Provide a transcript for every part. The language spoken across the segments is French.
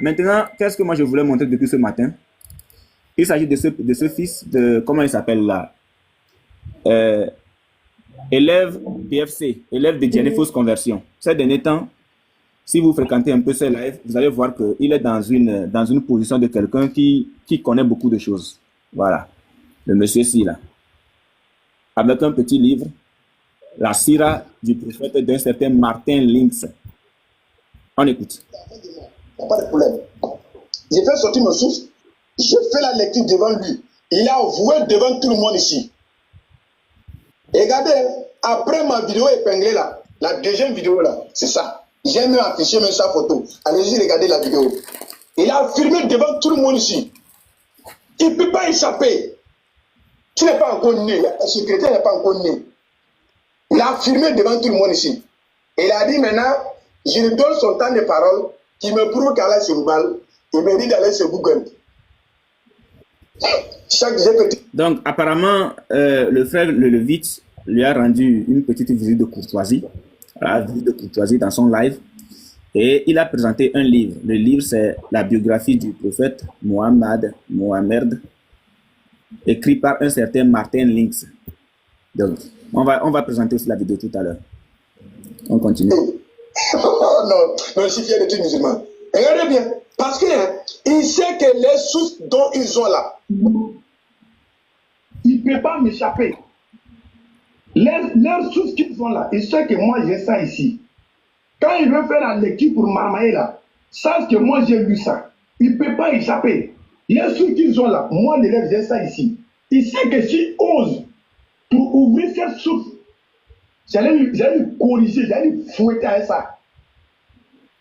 Maintenant, qu'est-ce que moi je voulais montrer depuis ce matin? Il s'agit de ce fils de, comment il s'appelle là? Euh, Élève PFC, élève de Jenny Fausse Conversion. Ces derniers temps, si vous fréquentez un peu ses lives, vous allez voir qu'il est dans une position de quelqu'un qui connaît beaucoup de choses. Voilà, le monsieur-ci là. Avec un petit livre, La Sira du prophète d'un certain Martin Lynx. On écoute. Il n'y a pas de problème. J'ai fait sortir mes sources. J'ai fait la lecture devant lui. Il a avoué devant tout le monde ici. Et regardez, après ma vidéo épinglée là, la deuxième vidéo là, c'est ça. J'ai même affiché même sa photo. Allez-y, regardez la vidéo. Il a affirmé devant tout le monde ici. Il ne peut pas échapper. Tu n'es pas encore né. Le secrétaire n'est pas encore né. Il a affirmé devant tout le monde ici. Il a dit maintenant, je lui donne son temps de parole, qui me prouve qu'Allah se balle. Il me dit d'aller sur Google. Donc, apparemment, le frère Le Levite lui a rendu une petite visite de courtoisie, dans son live. Et il a présenté un livre. Le livre, c'est la biographie du prophète Mohammed, écrit par un certain Martin Lynx. Donc, on va présenter aussi la vidéo tout à l'heure. On continue. Oh non, je suis fier de tout musulman. Regardez bien, parce qu'il sait que les sources dont ils ont là, il ne peut pas m'échapper. Leurs sources qu'ils ont là, il sait que moi j'ai ça ici. Quand il veut faire la lecture pour Marmaï là, sache que moi j'ai lu ça. Il ne peut pas échapper. Les sources qu'ils ont là, moi l'élève j'ai ça ici. Il sait que s'il ose pour ouvrir cette source, j'allais lui corriger, j'allais lui fouetter avec ça.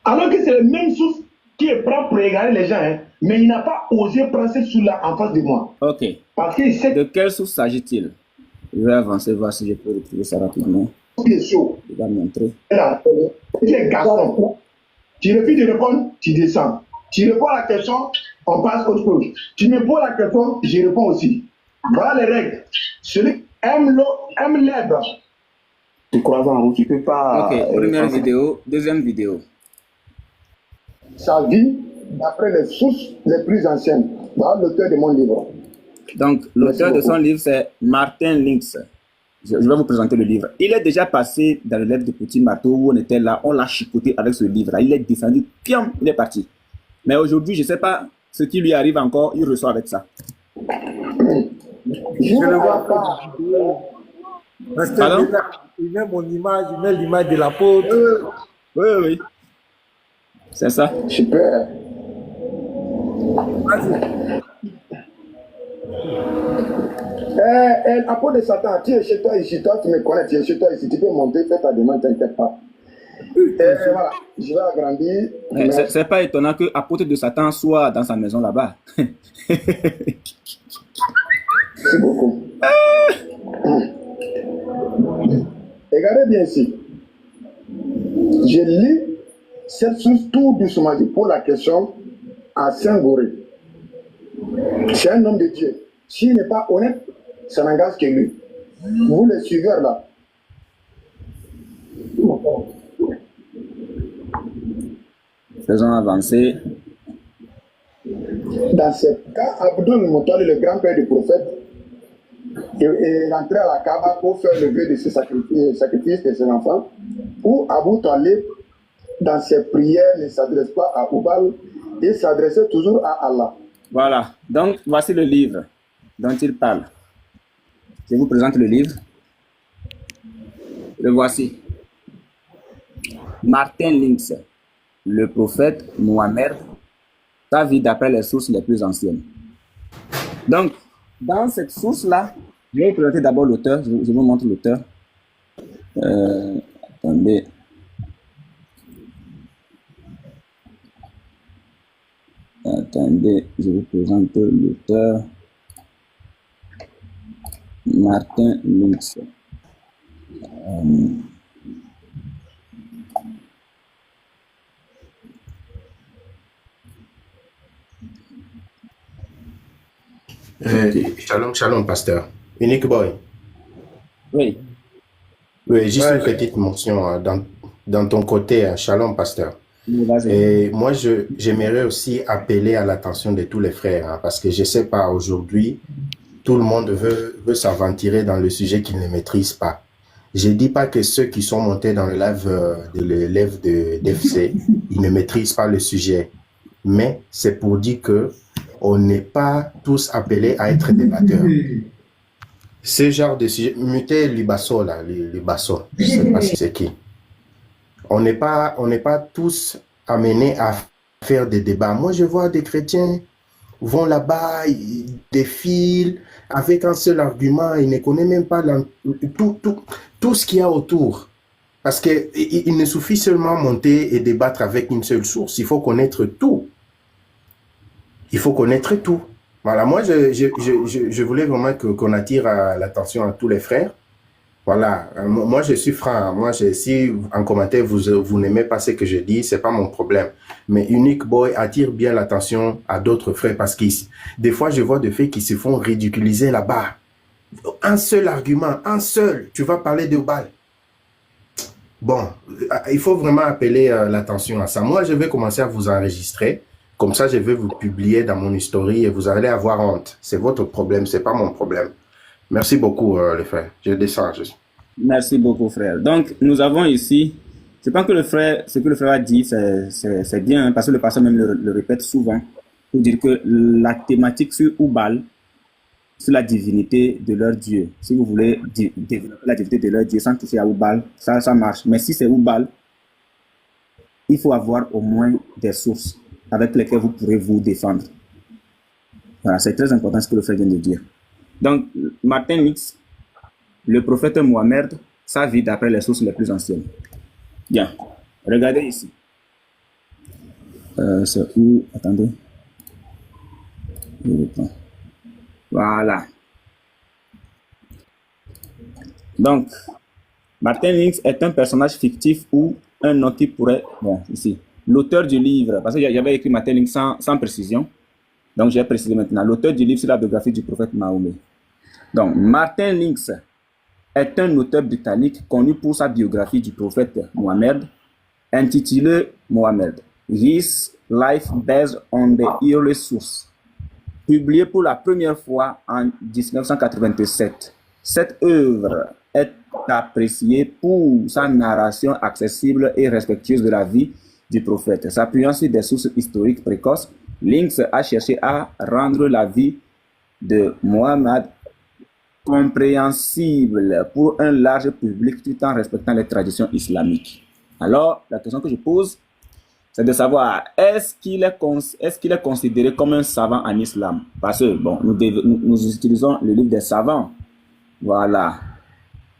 Alors que c'est la même source qui est prêt pour regarder les gens, hein, mais il n'a pas osé prendre cette source-là en face de moi. Ok. Parce qu'il sait... De quelle source s'agit-il? Je vais avancer, voir si je peux retrouver ça rapidement. Bien sûr. Je vais montrer. Tu es garçon. Tu refuses de répondre, tu descends. Tu réponds à la question, on passe autre chose. Tu me poses la question, je réponds aussi. Voilà les règles. Celui qui aime l'eau, aime l'herbe. Tu crois en route, tu ne peux pas... Ok, première vidéo, deuxième vidéo. Sa vie d'après les sources les plus anciennes. Voilà l'auteur de mon livre. Donc, l'auteur de son livre, c'est Martin Lynx. Je vais vous présenter le livre. Il est déjà passé dans le livre de Petit Marteau où on était là, on l'a chicoté avec ce livre-là. Il est descendu, piam, il est parti. Mais aujourd'hui, je ne sais pas ce qui lui arrive encore, il ressort avec ça. Je ne le vois pas. Pardon? Il met mon image, il met l'image de l'apôtre. Oui, oui. C'est ça. Super. Apôtre de Satan, tu es chez toi ici, toi tu me connais, tu es chez toi ici, tu peux monter, fais ta demande, t'inquiète pas. Voilà, je vais agrandir. C'est pas étonnant que apôtre de Satan soit dans sa maison là-bas. Merci beaucoup. Regardez bien ici. Je lis cette source tout doucement. Je pose la question à Saint-Goré. C'est un homme de Dieu. S'il n'est pas honnête, ça n'engage que lui. Vous les suiveurs là. Faisons avancer. Dans ce cas, Abdul Moutalib, le grand-père du prophète, est rentré à la Kaaba pour faire le vœu de ses sacrifices de ses enfants, où Abu Talib, dans ses prières, ne s'adresse pas à Oubal, il s'adressait toujours à Allah. Voilà, donc voici le livre dont il parle. Je vous présente le livre. Le voici. Martin Lynx, le prophète Mohammed, sa vie d'après les sources les plus anciennes. Donc, dans cette source-là, je vais vous présenter d'abord l'auteur. Je vous montre l'auteur. Attendez. Attendez, je vous présente l'auteur. Martin Lynx. Shalom, pasteur. Unique Boy. Oui. Oui, juste une petite mention dans ton côté. Shalom, pasteur. Vas-y. Et moi, j'aimerais aussi appeler à l'attention de tous les frères, hein, parce que je sais pas, aujourd'hui, tout le monde veut s'aventurer dans le sujet qu'il ne maîtrise pas. Je dis pas que ceux qui sont montés dans le live de l'élève de d'FC, ils ne maîtrisent pas le sujet. Mais c'est pour dire que on n'est pas tous appelés à être débatteurs. Ce genre de sujet, mutez Libasso là, Libasso, je sais pas si c'est qui. On n'est pas tous amenés à faire des débats. Moi, je vois des chrétiens vont là-bas, ils défilent avec un seul argument, ils ne connaissent même pas tout ce qu'il y a autour. Parce qu'il ne suffit seulement monter et débattre avec une seule source. Il faut connaître tout. Il faut connaître tout. Voilà, moi, je voulais vraiment qu'on attire l'attention à tous les frères. Voilà, moi je suis franc. Moi, si en commentaire vous n'aimez pas ce que je dis, c'est pas mon problème. Mais Unique Boy attire bien l'attention à d'autres frères parce que des fois je vois des faits qui se font ridiculiser là-bas. Un seul argument, un seul, tu vas parler de balles. Bon, il faut vraiment appeler l'attention à ça. Moi, je vais commencer à vous enregistrer. Comme ça, je vais vous publier dans mon history et vous allez avoir honte. C'est votre problème, c'est pas mon problème. Merci beaucoup, les frères. Je descends. Merci beaucoup, frère. Donc, nous avons ici, je pense que ce que le frère a dit, c'est bien, hein, parce que le pasteur même le répète souvent, pour dire que la thématique sur Oubal, sur la divinité de leur Dieu, si vous voulez développer la divinité de leur Dieu sans toucher à Oubal, ça marche. Mais si c'est Oubal, il faut avoir au moins des sources avec lesquelles vous pourrez vous défendre. Voilà, c'est très important ce que le frère vient de dire. Donc, Martin Lix, le prophète Mohammed, sa vie d'après les sources les plus anciennes. Bien, regardez ici. C'est où? Attendez. Voilà. Donc, Martin Lix est un personnage fictif ou un nom qui pourrait... Bon, ici. L'auteur du livre, parce que j'avais écrit Martin Lix sans précision. Donc, j'ai précisé maintenant. L'auteur du livre sur la biographie du prophète Mahomet. Donc, Martin Lynx est un auteur britannique connu pour sa biographie du prophète Mohammed, intitulée Mohammed, His Life Based on the Early Source, publiée pour la première fois en 1987. Cette œuvre est appréciée pour sa narration accessible et respectueuse de la vie du prophète. S'appuyant sur des sources historiques précoces, Lynx a cherché à rendre la vie de Mohammed compréhensible pour un large public tout en respectant les traditions islamiques. Alors, la question que je pose, c'est de savoir, est-ce qu'il est considéré comme un savant en islam? Parce que, bon, nous utilisons le livre des savants. Voilà.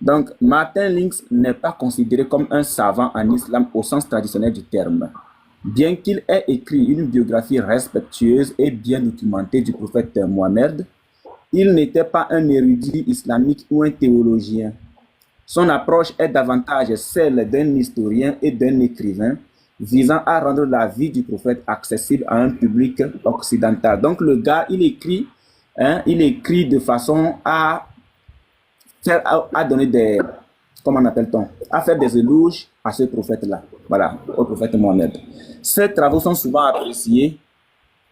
Donc, Martin Lynx n'est pas considéré comme un savant en islam au sens traditionnel du terme. Bien qu'il ait écrit une biographie respectueuse et bien documentée du prophète Mohammed, il n'était pas un érudit islamique ou un théologien. Son approche est davantage celle d'un historien et d'un écrivain visant à rendre la vie du prophète accessible à un public occidental. Donc le gars, il écrit de façon à donner des, comment appelle-t-on, à faire des éloges à ce prophète-là, voilà, au prophète Mohammed. Ces travaux sont souvent appréciés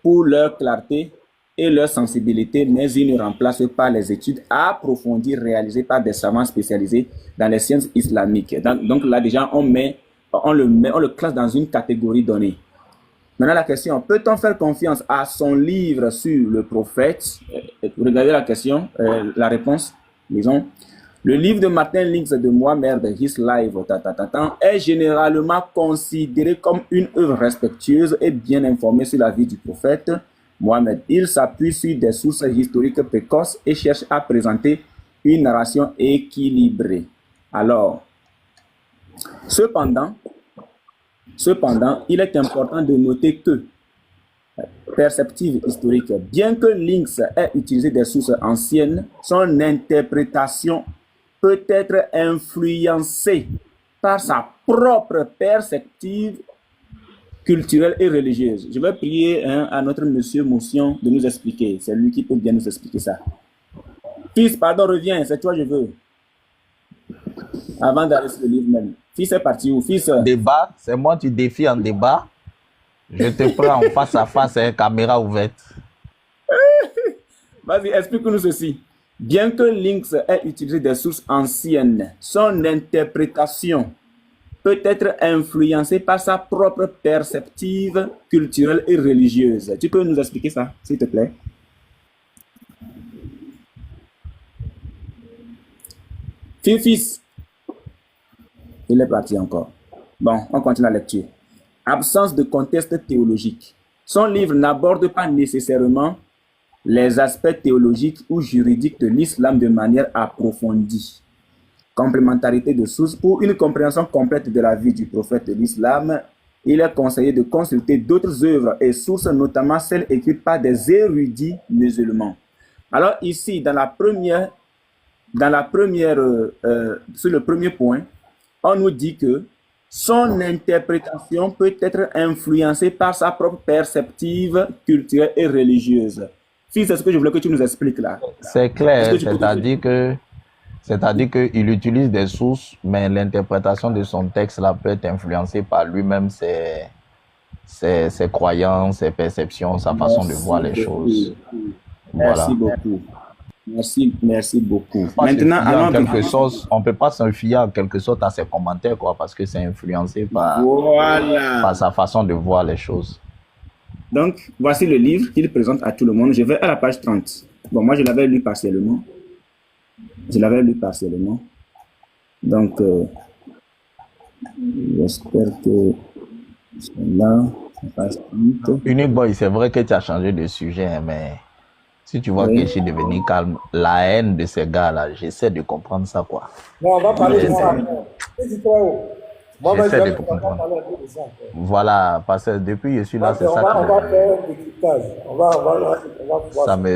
pour leur clarté et leur sensibilité, mais ils ne remplacent pas les études approfondies réalisées par des savants spécialisés dans les sciences islamiques. Donc là déjà, on le classe dans une catégorie donnée. Maintenant la question, peut-on faire confiance à son livre sur le prophète? Regardez la question, la réponse, disons. Le livre de Martin Lynx de Mohammed, His Life, est généralement considéré comme une œuvre respectueuse et bien informée sur la vie du prophète Mohammed. Il s'appuie sur des sources historiques précoces et cherche à présenter une narration équilibrée. Alors, cependant, il est important de noter que, perspective historique, bien que Lynx ait utilisé des sources anciennes, son interprétation peut être influencée par sa propre perspective culturelle et religieuse. Je vais prier à notre monsieur Motion de nous expliquer. C'est lui qui peut bien nous expliquer ça. Fils, pardon, reviens, c'est toi je veux. Avant d'aller sur le livre même. Fils est parti où? Fils, Débat, c'est moi tu défies en débat. Je te prends en face à face avec caméra ouverte. vas-y, explique-nous ceci. Bien que Lynx ait utilisé des sources anciennes, son interprétation peut être influencée par sa propre perspective culturelle et religieuse. Tu peux nous expliquer ça, s'il te plaît? Fils, il est parti encore. Bon, on continue la lecture. Absence de contexte théologique. Son livre n'aborde pas nécessairement les aspects théologiques ou juridiques de l'islam de manière approfondie. Complémentarité de sources. Pour une compréhension complète de la vie du prophète de l'islam, il est conseillé de consulter d'autres œuvres et sources, notamment celles écrites par des érudits musulmans. Alors ici, sur le premier point, on nous dit que son interprétation peut être influencée par sa propre perspective culturelle et religieuse. Fils, c'est ce que je voulais que tu nous expliques là. C'est clair, c'est-à-dire qu'il utilise des sources, mais l'interprétation de son texte là peut être influencée par lui-même, ses croyances, ses perceptions, sa façon de voir les choses. Voilà. Merci beaucoup. Merci beaucoup. Maintenant, on ne peut pas se fier en quelque sorte à ses commentaires, quoi, parce que c'est influencé par sa façon de voir les choses. Donc, voici le livre qu'il présente à tout le monde. Je vais à la page 30. Bon, moi, je l'avais lu partiellement. Donc, j'espère que c'est là, page 30. Unique Boy, c'est vrai que tu as changé de sujet, mais si tu vois que je suis devenu calme, la haine de ces gars-là, j'essaie de comprendre ça, quoi. Non, on va parler de ça. J'essaie de comprendre. Voilà, parce que depuis je suis là, c'est ça on va faire un décryptage. On va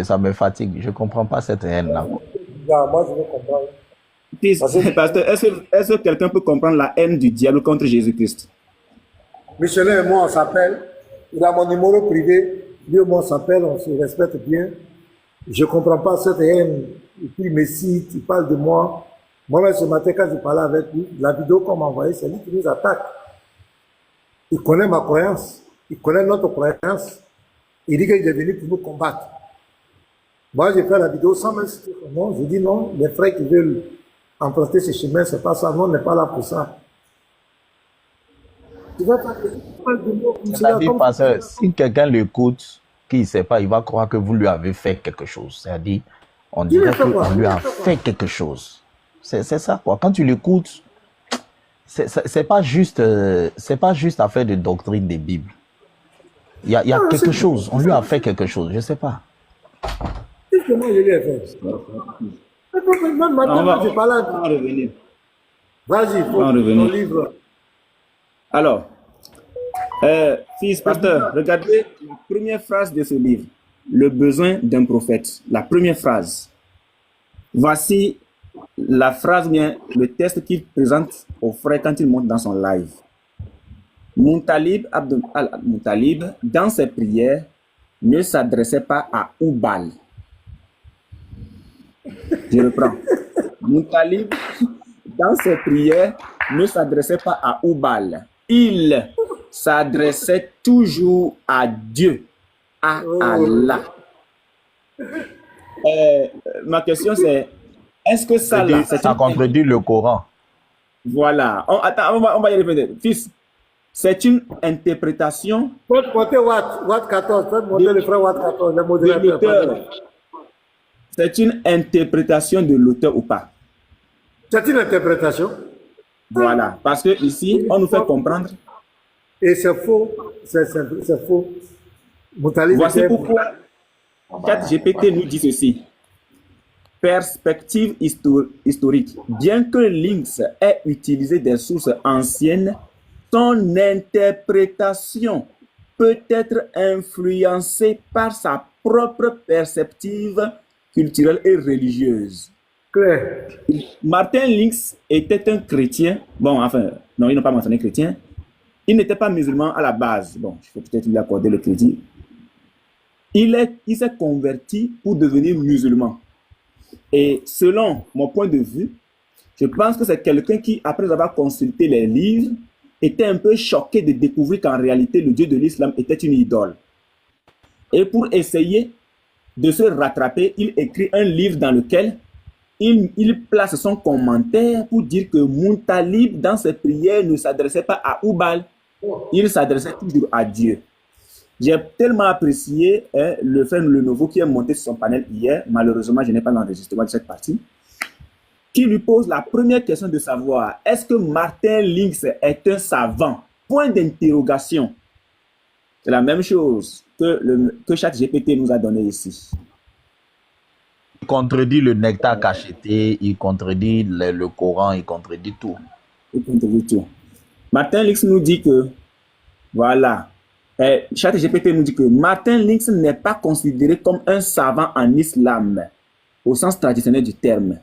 ça me fatigue. Je ne comprends pas cette haine-là. Moi, je veux comprendre. Pasteur, est-ce que quelqu'un peut comprendre la haine du diable contre Jésus-Christ? Michelin et moi, on s'appelle. Il a mon numéro privé. Lui et moi, on s'appelle, on se respecte bien. Je ne comprends pas cette haine. Et puis, il me cite, il parle de moi. Moi-même, ce matin, quand je parlais avec lui, la vidéo qu'on m'a envoyée, c'est lui qui nous attaque. Il connaît ma croyance. Il connaît notre croyance. Il dit qu'il est venu pour nous combattre. Moi, j'ai fait la vidéo sans même citer son nom. Je dis non, les frères qui veulent emprunter ce chemin, c'est pas ça. Non, on n'est pas là pour ça. Tu vas pas de mots comme ça. C'est-à-dire, si quelqu'un l'écoute, qui ne sait pas, il va croire que vous lui avez fait quelque chose. C'est-à-dire, on dirait qu'on lui a fait quelque chose. C'est ça, quoi. Quand tu l'écoutes, c'est pas juste affaire de doctrine des Bibles. Il y a quelque chose. On lui a fait quelque chose. Je ne sais pas. Qu'est-ce que moi je lui ai fait? Même maintenant, je parle à revenir. Vas-y, il faut ton livre. Alors, fils, pasteur, regardez la première phrase de ce livre. Le besoin d'un prophète. La première phrase. Voici la phrase, bien, le texte qu'il présente aux frères quand il monte dans son live. Moutalib, Moutalib, dans ses prières, ne s'adressait pas à Oubal. Je reprends. Moutalib, dans ses prières, ne s'adressait pas à Oubal. Il s'adressait toujours à Dieu, à Allah. Ma question c'est, est-ce que ça là, ça contredit le Coran? Voilà. On va y revenir. Fils, c'est une interprétation. Faites monter Watt 14, faites monter le frère Watt 14, le modérateur. C'est une interprétation de l'auteur ou pas? C'est une interprétation. Voilà. Parce que ici, on nous fait comprendre. Et c'est faux. C'est faux. Voici pourquoi ChatGPT nous dit ceci. Perspective historique. Bien que Lynx ait utilisé des sources anciennes, son interprétation peut être influencée par sa propre perspective culturelle et religieuse. Claire. Martin Lynx était un chrétien. Bon, enfin, non, il n'a pas mentionné chrétien. Il n'était pas musulman à la base. Bon, je vais peut-être lui accorder le crédit. Il s'est converti pour devenir musulman. Et selon mon point de vue, Je pense que c'est quelqu'un qui, après avoir consulté les livres, était un peu choqué de découvrir qu'en réalité, le Dieu de l'islam était une idole. Et pour essayer de se rattraper, il écrit un livre dans lequel il place son commentaire pour dire que Muntalib, dans ses prières, ne s'adressait pas à Oubal, il s'adressait toujours à Dieu. J'ai tellement apprécié le frère Lenovo qui est monté sur son panel hier. Malheureusement, je n'ai pas l'enregistrement de cette partie. Qui lui pose la première question de savoir est-ce que Martin Lynx est un savant? Point d'interrogation. C'est la même chose que ChatGPT nous a donné ici. Il contredit le nectar cacheté, il contredit le Coran, il contredit tout. Il contredit tout. Martin Lynx nous dit que, voilà, ChatGPT nous dit que Martin Lynx n'est pas considéré comme un savant en islam, au sens traditionnel du terme.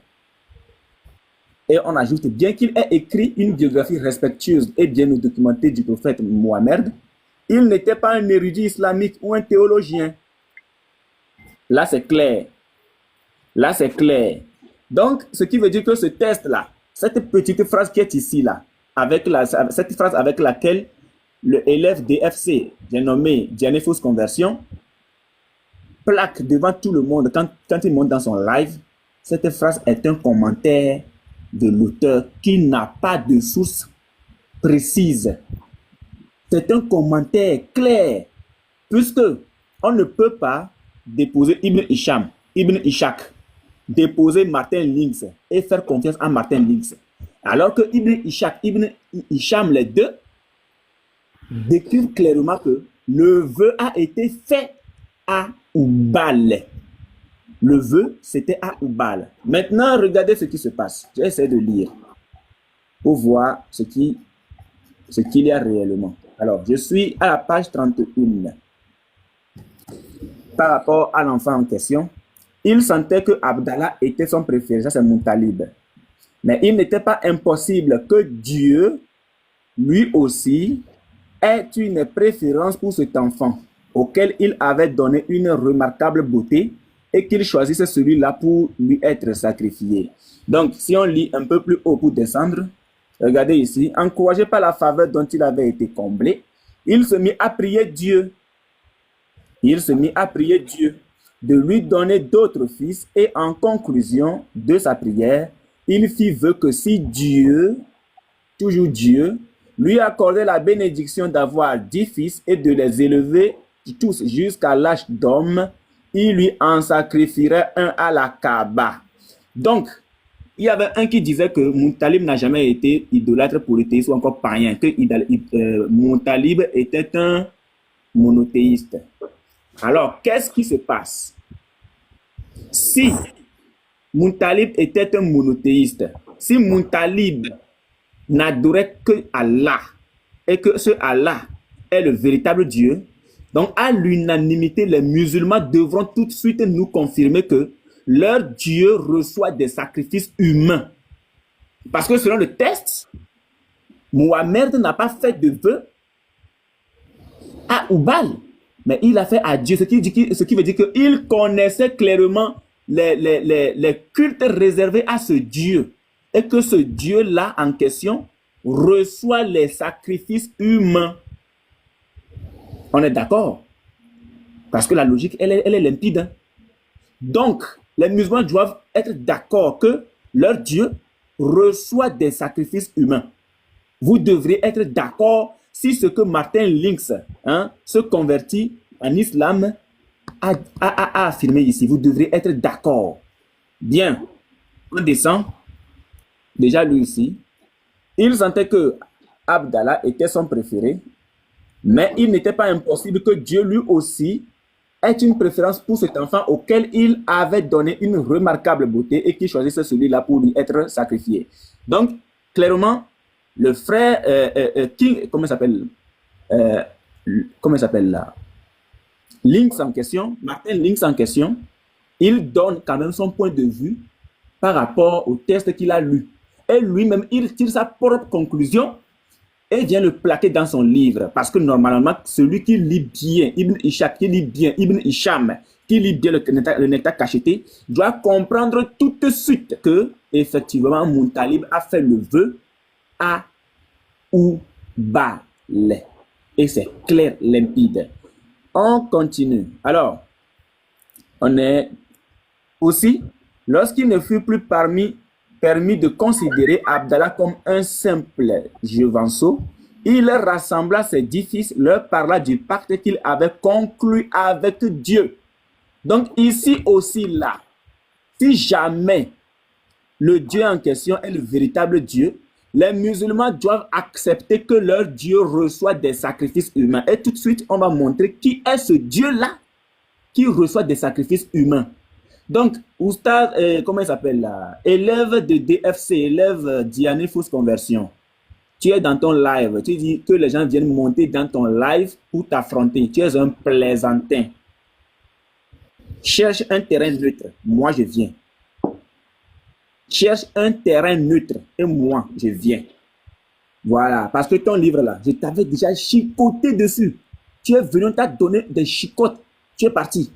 Et on ajoute, bien qu'il ait écrit une biographie respectueuse et bien documentée du prophète Mohammed, il n'était pas un érudit islamique ou un théologien. Là, c'est clair. Là, c'est clair. Donc, ce qui veut dire que ce test-là, cette petite phrase qui est ici, là, cette phrase avec laquelle le élève DFC, j'ai nommé Janefos Conversion, plaque devant tout le monde quand il monte dans son live, cette phrase est un commentaire de l'auteur qui n'a pas de source précise. C'est un commentaire clair, puisque on ne peut pas déposer Ibn Ishaq, déposer Martin Lynx et faire confiance à Martin Lynx. Alors que Ibn Isham, les deux, décrivent clairement que le vœu a été fait à Oubal. Le vœu, c'était à Oubal. Maintenant, regardez ce qui se passe. J'essaie de lire pour voir ce qu'il y a réellement. Alors, je suis à la page 31. Par rapport à l'enfant en question, il sentait que Abdallah était son préféré, ça c'est Muntalib. Mais il n'était pas impossible que Dieu, lui aussi, ait une préférence pour cet enfant, auquel il avait donné une remarquable beauté, et qu'il choisisse celui-là pour lui être sacrifié. Donc, si on lit un peu plus haut pour descendre, regardez ici, encouragé par la faveur dont il avait été comblé, il se mit à prier Dieu. Il se mit à prier Dieu de lui donner d'autres fils, et en conclusion de sa prière, il fit vœu que si Dieu, toujours Dieu, lui accordait la bénédiction d'avoir 10 fils et de les élever tous jusqu'à l'âge d'homme, il lui en sacrifierait un à la Kaaba. Donc, il y avait un qui disait que Muntalib n'a jamais été idolâtre polythéiste ou encore païen, que Muntalib était un monothéiste. Alors, qu'est-ce qui se passe? Si Muntalib était un monothéiste, si Muntalib n'adorait que Allah, et que ce Allah est le véritable Dieu, donc à l'unanimité, les musulmans devront tout de suite nous confirmer que leur Dieu reçoit des sacrifices humains. Parce que selon le texte, Mohamed n'a pas fait de vœu à Oubal, mais il a fait à Dieu, ce qui veut dire qu'il connaissait clairement les cultes réservés à ce Dieu, et que ce Dieu-là en question reçoit les sacrifices humains. On est d'accord? Parce que la logique, elle est limpide. Hein? Donc, les musulmans doivent être d'accord que leur Dieu reçoit des sacrifices humains. Vous devriez être d'accord si ce que Martin Lynx se convertit en islam a affirmé ici. Vous devriez être d'accord. Bien, on descend. Déjà lui ici. Il sentait que Abdallah était son préféré, mais il n'était pas impossible que Dieu lui aussi ait une préférence pour cet enfant auquel il avait donné une remarquable beauté et qu'il choisissait celui-là pour lui être sacrifié. Donc, clairement, le frère King, comment il s'appelle là? Lynx en question, Martin Lynx en question, il donne quand même son point de vue par rapport au texte qu'il a lu. Et lui-même, il tire sa propre conclusion et vient le plaquer dans son livre. Parce que normalement, celui qui lit bien, Ibn Ishaq, qui lit bien Ibn Hisham, qui lit bien le nectar cacheté, doit comprendre tout de suite que, effectivement, Muntalib a fait le vœu à Oubal. Et c'est clair, limpide. On continue. Alors, on est aussi, lorsqu'il ne fut plus permis de considérer Abdallah comme un simple Juvanceau, il rassembla ses 10 fils, leur parla du pacte qu'il avait conclu avec Dieu. Donc ici aussi là, si jamais le Dieu en question est le véritable Dieu, les musulmans doivent accepter que leur Dieu reçoit des sacrifices humains. Et tout de suite, on va montrer qui est ce Dieu-là qui reçoit des sacrifices humains. Donc, Oustaz, comment il s'appelle là? Élève de DFC, élève Diané Fausse Conversion. Tu es dans ton live, tu dis que les gens viennent monter dans ton live pour t'affronter. Tu es un plaisantin. Cherche un terrain neutre. Moi, je viens. Cherche un terrain neutre et moi, je viens. Voilà, parce que ton livre là, je t'avais déjà chicoté dessus. Tu es venu, on t'a donné des chicottes. Tu es parti.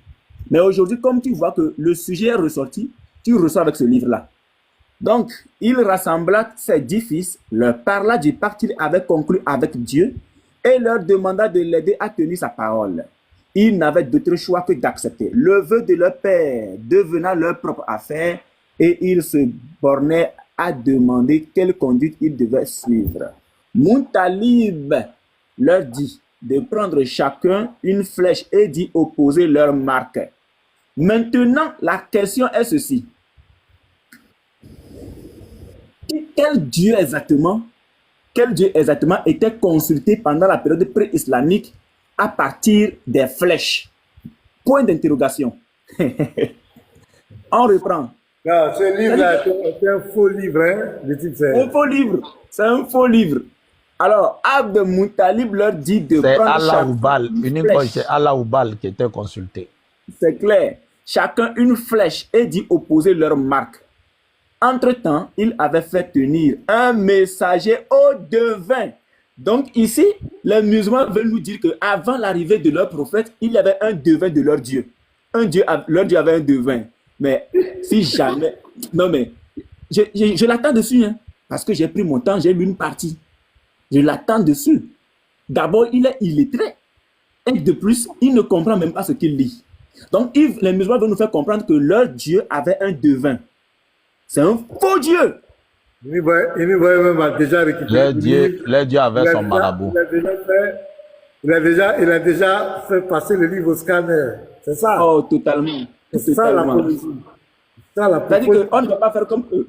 Mais aujourd'hui, comme tu vois que le sujet est ressorti, tu reçois avec ce livre-là. Donc, il rassembla ses 10 fils, leur parla du pacte qu'il avait conclu avec Dieu et leur demanda de l'aider à tenir sa parole. Ils n'avaient d'autre choix que d'accepter. Le vœu de leur père devenant leur propre affaire et ils se bornaient à demander quelle conduite ils devaient suivre. Muntalib leur dit de prendre chacun une flèche et d'y opposer leur marque. Maintenant, la question est ceci. Quel Dieu exactement était consulté pendant la période pré-islamique à partir des flèches? Point d'interrogation. On reprend. Non, ce livre-là, c'est un faux livre, hein? Un faux livre. C'est un faux livre. Alors, Abd Muttalib leur dit de prendre Allah Oubal, uniquement c'est Allah Oubal qui était consulté. C'est clair. Chacun une flèche et d'y opposer leur marque. Entre-temps, il avait fait tenir un messager au devin. Donc ici, les musulmans veulent nous dire qu'avant l'arrivée de leur prophète, il y avait un devin de leur Dieu. Leur Dieu avait un devin. Mais si jamais... Non mais, je l'attends dessus, hein, parce que j'ai pris mon temps, j'ai lu une partie. Je l'attends dessus. D'abord, il est illettré. Et de plus, il ne comprend même pas ce qu'il lit. Donc, les musulmans veulent nous faire comprendre que leur Dieu avait un devin. C'est un faux Dieu. Il a déjà récupéré. Le Dieu avait son marabout. Il a déjà fait passer le livre au scanner. C'est ça. Oh, totalement. C'est ça la politique. C'est-à-dire qu'on ne va pas faire comme eux.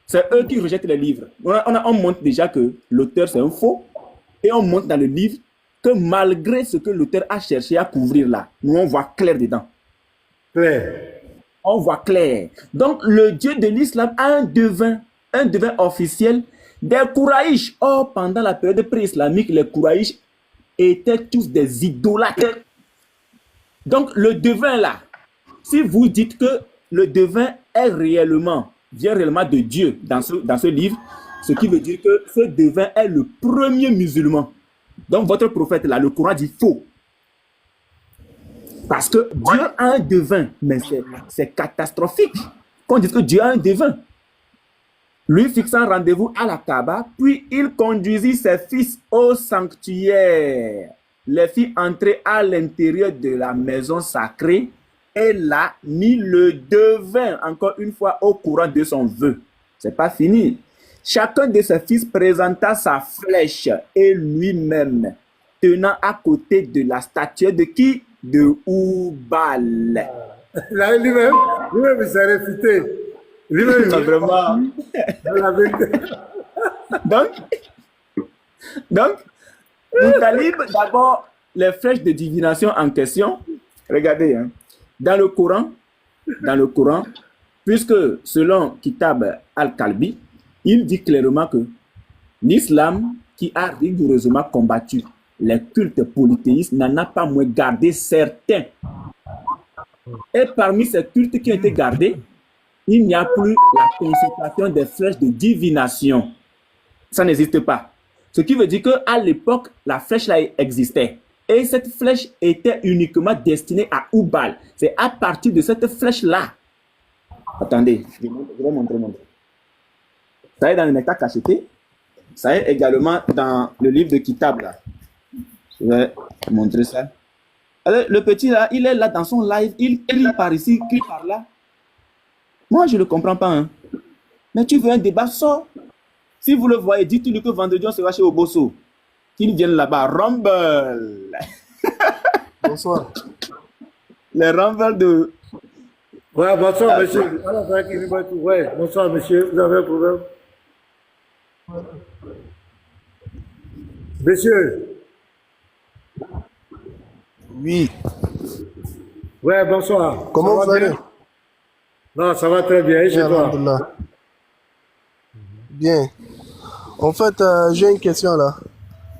C'est eux qui rejettent les livres. On montre déjà que l'auteur c'est un faux. Et on montre dans le livre que malgré ce que l'auteur a cherché à couvrir là, nous on voit clair dedans. Clair. On voit clair. Donc le Dieu de l'islam a un devin officiel des Kouraïch. Or, pendant la période pré-islamique, les Kouraïch étaient tous des idolâtres. Donc le devin là, si vous dites que le devin vient réellement de Dieu dans ce livre, ce qui veut dire que ce devin est le premier musulman. Donc votre prophète là, le Coran dit faux. Parce que Dieu a un devin, mais c'est catastrophique qu'on dise que Dieu a un devin. Lui fixant rendez-vous à la Kaaba, puis il conduisit ses fils au sanctuaire. Les fit entrer à l'intérieur de la maison sacrée et là mit le devin encore une fois au courant de son vœu. C'est pas fini. Chacun de ses fils présenta sa flèche et lui-même tenant à côté de la statue de qui? De Oubal. Là, lui-même, il s'est réfuté. Lui-même, vraiment. Donc, Muttalib, d'abord, les flèches de divination en question, regardez, hein, dans le Coran, puisque selon Kitab al-Kalbi, il dit clairement que l'islam qui a rigoureusement combattu les cultes polythéistes n'en a pas moins gardé certains. Et parmi ces cultes qui ont été gardés, il n'y a plus la consultation des flèches de divination. Ça n'existe pas. Ce qui veut dire qu'à l'époque, la flèche là existait. Et cette flèche était uniquement destinée à Oubal. C'est à partir de cette flèche-là. Attendez, je vais montrer. Ça est dans le nectar cacheté. Ça est également dans le livre de Kitab là. Je vais montrer ça. Alors, le petit là, il est là dans son live. Il crie par ici, il crie par là. Moi, je ne le comprends pas. Hein. Mais tu veux un débat, sort. Si vous le voyez, dites-lui que vendredi, on sera chez Obosso. Qu'ils viennent là-bas. Rumble. Bonsoir. Les Rumble de... Ouais, bonsoir, monsieur. Ouais, bonsoir, monsieur. Vous avez un problème? Monsieur. Oui. Ouais, bonsoir. Comment vous allez? Non, ça va très bien. Et chez toi? Alhamdoulilah. Bien. En fait, j'ai une question là.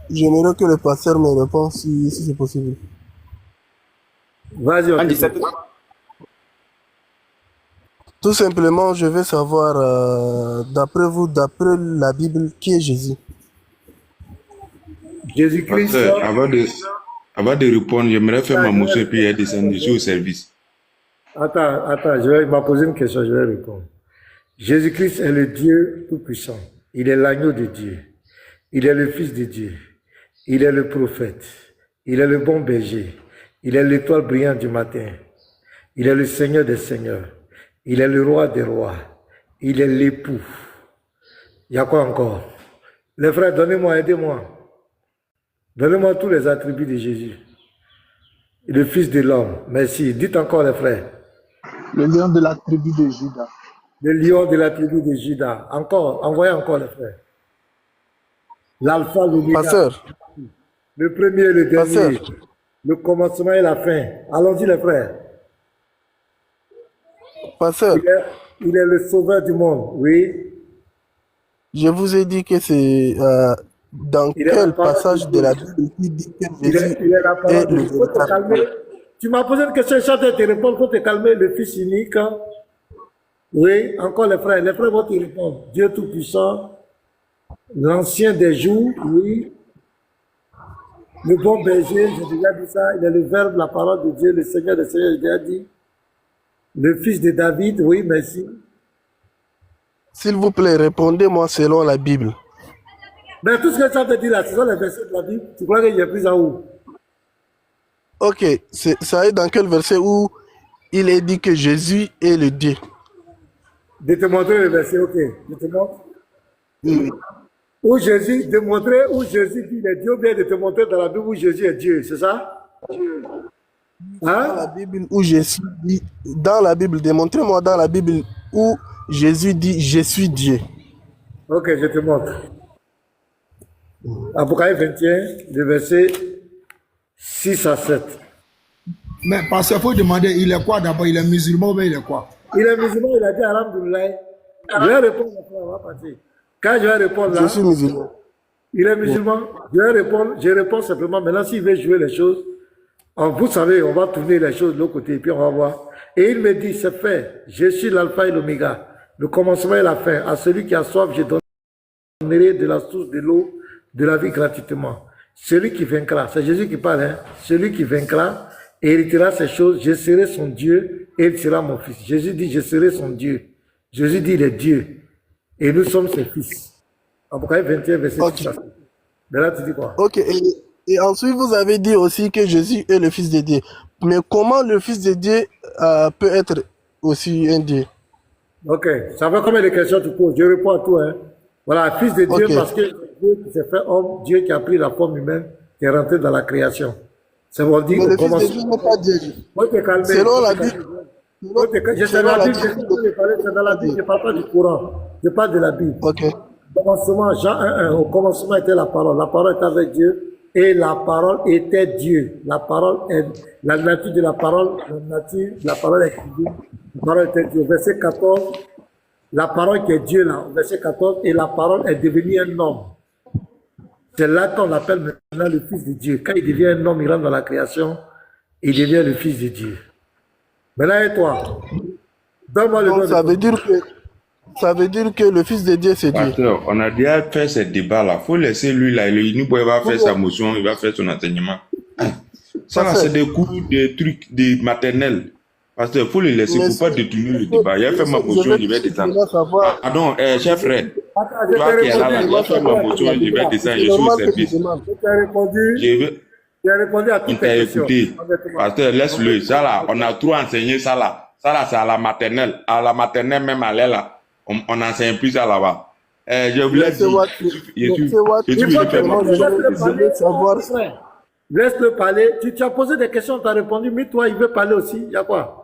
J'aimerais que le pasteur me réponde si c'est possible. Vas-y, on En t'écoute. 17. Tout simplement, je veux savoir, d'après vous, d'après la Bible, qui est Jésus? Jésus-Christ. Pasteur, avant de répondre, j'aimerais faire ma motion et puis descendre. Je suis au service. Attends, il m'a posé une question, je vais répondre. Jésus-Christ est le Dieu Tout-Puissant. Il est l'agneau de Dieu. Il est le Fils de Dieu. Il est le prophète. Il est le bon berger. Il est l'étoile brillante du matin. Il est le Seigneur des seigneurs. Il est le roi des rois. Il est l'époux. Il y a quoi encore? Les frères, donnez-moi, aidez-moi. Donnez-moi tous les attributs de Jésus. Le Fils de l'homme. Merci. Dites encore, les frères. Le lion de la tribu de Juda. Le lion de la tribu de Juda. Encore, envoyez encore, les frères. L'alpha, l'oméga. Pasteur, Le premier et le dernier. Pasteur. Le commencement et la fin. Allons-y, les frères. pasteur, Il est le sauveur du monde. Oui. je vous ai dit que c'est dans Il est la quel parole passage de de la Dieu. Bible qui dit que Il Jésus est la parole est de le Dieu. Faut te véritable calmer. Dieu. Tu m'as posé une question, je suis en train de te répondre. Faut te calmer, le Fils unique. Oui, encore les frères. Les frères vont te répondre. Dieu Tout-Puissant, l'ancien des jours, oui. Le bon berger, j'ai déjà dit ça. Il est le Verbe, la parole de Dieu, le Seigneur des Seigneurs, j'ai déjà dit. Le Fils de David, oui, merci. S'il vous plaît, répondez-moi selon la Bible. Mais tout ce que ça te dit là, ce sont les versets de la Bible. Tu crois qu'il y a plus en haut? Ok, ça est dans quel verset où il est dit que Jésus est le Dieu? De te montrer le verset, ok. Je te montre. Oui. Où Jésus, de montrer où Jésus dit il est Dieu, ou bien de te montrer dans la Bible où Jésus est Dieu, c'est ça? Dans la Hein? Bible où Jésus dit, dans la Bible, démontrez-moi dans la Bible où Jésus dit je suis Dieu. Ok, je te montre. Apocalypse 21, le verset 6 à 7. Mais parce qu'il faut demander, il est quoi d'abord? Il est musulman ou bien il est quoi? Il est musulman, il a dit Alhamdoulilah. Je vais répondre après, on va passer. Quand je vais répondre Je là, suis musulman. il est musulman, je réponds simplement. Maintenant, s'il veut jouer les choses, vous savez, on va tourner les choses de l'autre côté, puis on va voir. Et il me dit, c'est fait, je suis l'alpha et l'oméga, le commencement et la fin. À celui qui a soif, je donnerai de la source de l'eau de la vie gratuitement. Celui qui vaincra, c'est Jésus qui parle, hein? Celui qui vaincra héritera ces choses, je serai son Dieu et il sera mon fils. Jésus dit, je serai son Dieu. Jésus dit, il est Dieu. Et nous sommes ses fils. Apocalypse 21, verset 6 à 7. Mais là, tu dis quoi? Ok, et ensuite vous avez dit aussi que Jésus est le Fils de Dieu. Mais comment le Fils de Dieu peut être aussi un Dieu? Ok, ça va combien de questions tu poses? Je réponds à tout, hein. Voilà, fils de Dieu, Ok. parce que Dieu qui s'est fait homme, Dieu qui a pris la forme humaine, qui est rentré dans la création. C'est bon, on dit, Mais on le Fils commence. de Dieu n'est pas Dieu. Faut te calmer. Selon faut la te calmer. Bible, Je sais selon la la Bible, Bible. c'est dans la Bible, je ne parle pas du Coran, je parle de la Bible. Ok. Au commencement, Jean 1:1, au commencement était la parole était avec Dieu, et la parole était Dieu. La parole est, la nature de la parole est divine, la parole était Dieu. Verset 14, la parole qui est Dieu là, verset 14, et la parole est devenue un homme. C'est là qu'on l'appelle maintenant le Fils de Dieu. Quand il devient un homme, il rentre dans la création, il devient le Fils de Dieu. Maintenant, et toi? Donne-moi le nom Donc de ça ton veut dire que ça veut dire que le Fils de Dieu, c'est Dieu. Pasteur, on a déjà fait ce débat-là. Il faut laisser lui, là. Il va faire sa motion, il va faire son enseignement. Ça, là, c'est des cours, des trucs, des maternels. Pasteur, il faut le laisser, il ne faut pas détourner le débat. Il a fait ma motion, je vais descendre. Pardon, cher frère. Toi qui es là, il a fait ma motion, je vais descendre, je suis au service. J'ai répondu à toutes tes questions. Écoutez, pasteur, laisse-le. Ça là, on a trop enseigné ça là. Ça là, c'est à la maternelle. À la maternelle, même à l'aile là, on n'enseigne plus ça là-bas. Je voulais dire. Laisse-le parler. Tu as posé des questions, tu as répondu, mais toi, il veut parler aussi. Il y a quoi?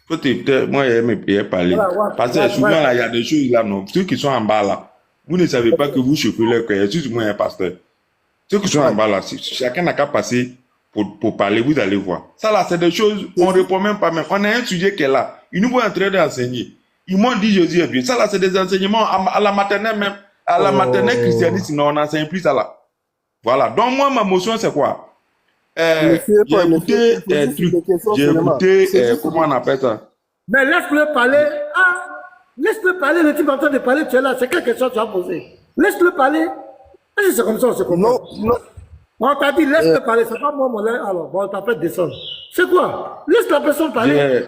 Peut-être, moi, il parler. Parce que souvent, là, il y a des choses là, non. Ceux qui sont en bas là, vous ne savez pas que vous chauffez leur cœur. Excuse-moi, un pasteur. Ceux qui sont en bas là, chacun n'a qu'à passer pour parler, vous allez voir. Ça là, c'est des choses, on ne répond même pas même. On a un sujet qui est là. Ils nous voient en train d'enseigner. Ils m'ont dit Jésus est vieux. Ça là, c'est des enseignements à la maternelle même. À la maternelle christianiste, sinon on n'enseigne plus ça là. Voilà. Donc moi, ma motion, c'est quoi? J'ai écouté, comment on appelle ça? Mais laisse-le parler. Ah, laisse-le parler, le type en train de parler, tu es là, c'est quelle question tu as posé? Laisse-le parler. C'est comme ça, on se comprend. Non. On t'a dit, laisse-le parler, c'est pas moi, mon lait. Alors, bon, on t'a fait descendre. C'est quoi? Laisse la personne parler.